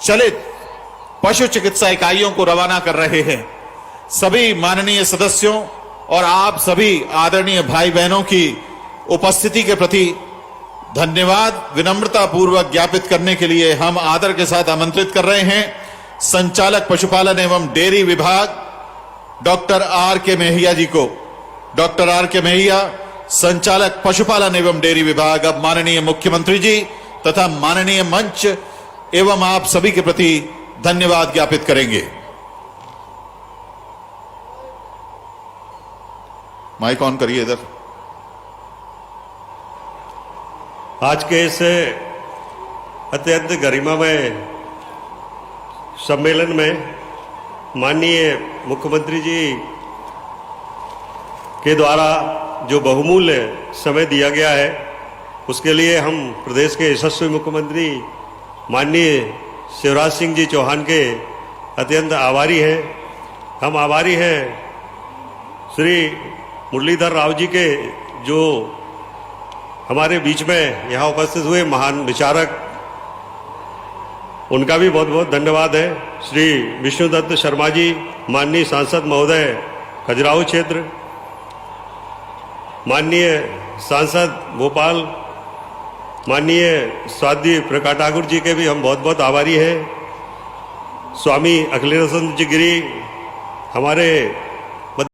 चलित पशु चिकित्सा इकाइयों को रवाना कर रहे हैं। सभी माननीय सदस्यों और आप सभी आदरणीय भाई बहनों की उपस्थिति के प्रति धन्यवाद विनम्रता पूर्वक ज्ञापित करने के लिए हम आदर के साथ आमंत्रित कर रहे हैं संचालक पशुपालन एवं डेयरी विभाग डॉक्टर आर के मेहिया जी को। डॉक्टर आर के मेहिया, संचालक पशुपालन एवं डेयरी विभाग, अब माननीय मुख्यमंत्री जी तथा माननीय मंच एवं आप सभी के प्रति धन्यवाद ज्ञापित करेंगे। माइक ऑन करिए इधर। आज के इस अत्यंत गरिमामय सम्मेलन में माननीय मुख्यमंत्री जी के द्वारा जो बहुमूल्य समय दिया गया है उसके लिए हम प्रदेश के यशस्वी मुख्यमंत्री माननीय शिवराज सिंह जी चौहान के अत्यंत आभारी हैं। हम आभारी हैं श्री मुरलीधर राव जी के जो हमारे बीच में यहाँ उपस्थित हुए महान विचारक, उनका भी बहुत बहुत धन्यवाद है। श्री विष्णुदत्त शर्मा जी, माननीय सांसद महोदय खजुराहो क्षेत्र, माननीय सांसद भोपाल माननीय साध्वी प्रज्ञा ठाकुर जी के भी हम बहुत बहुत आभारी हैं। स्वामी अखिलेश्वरानंद जी गिरी, हमारे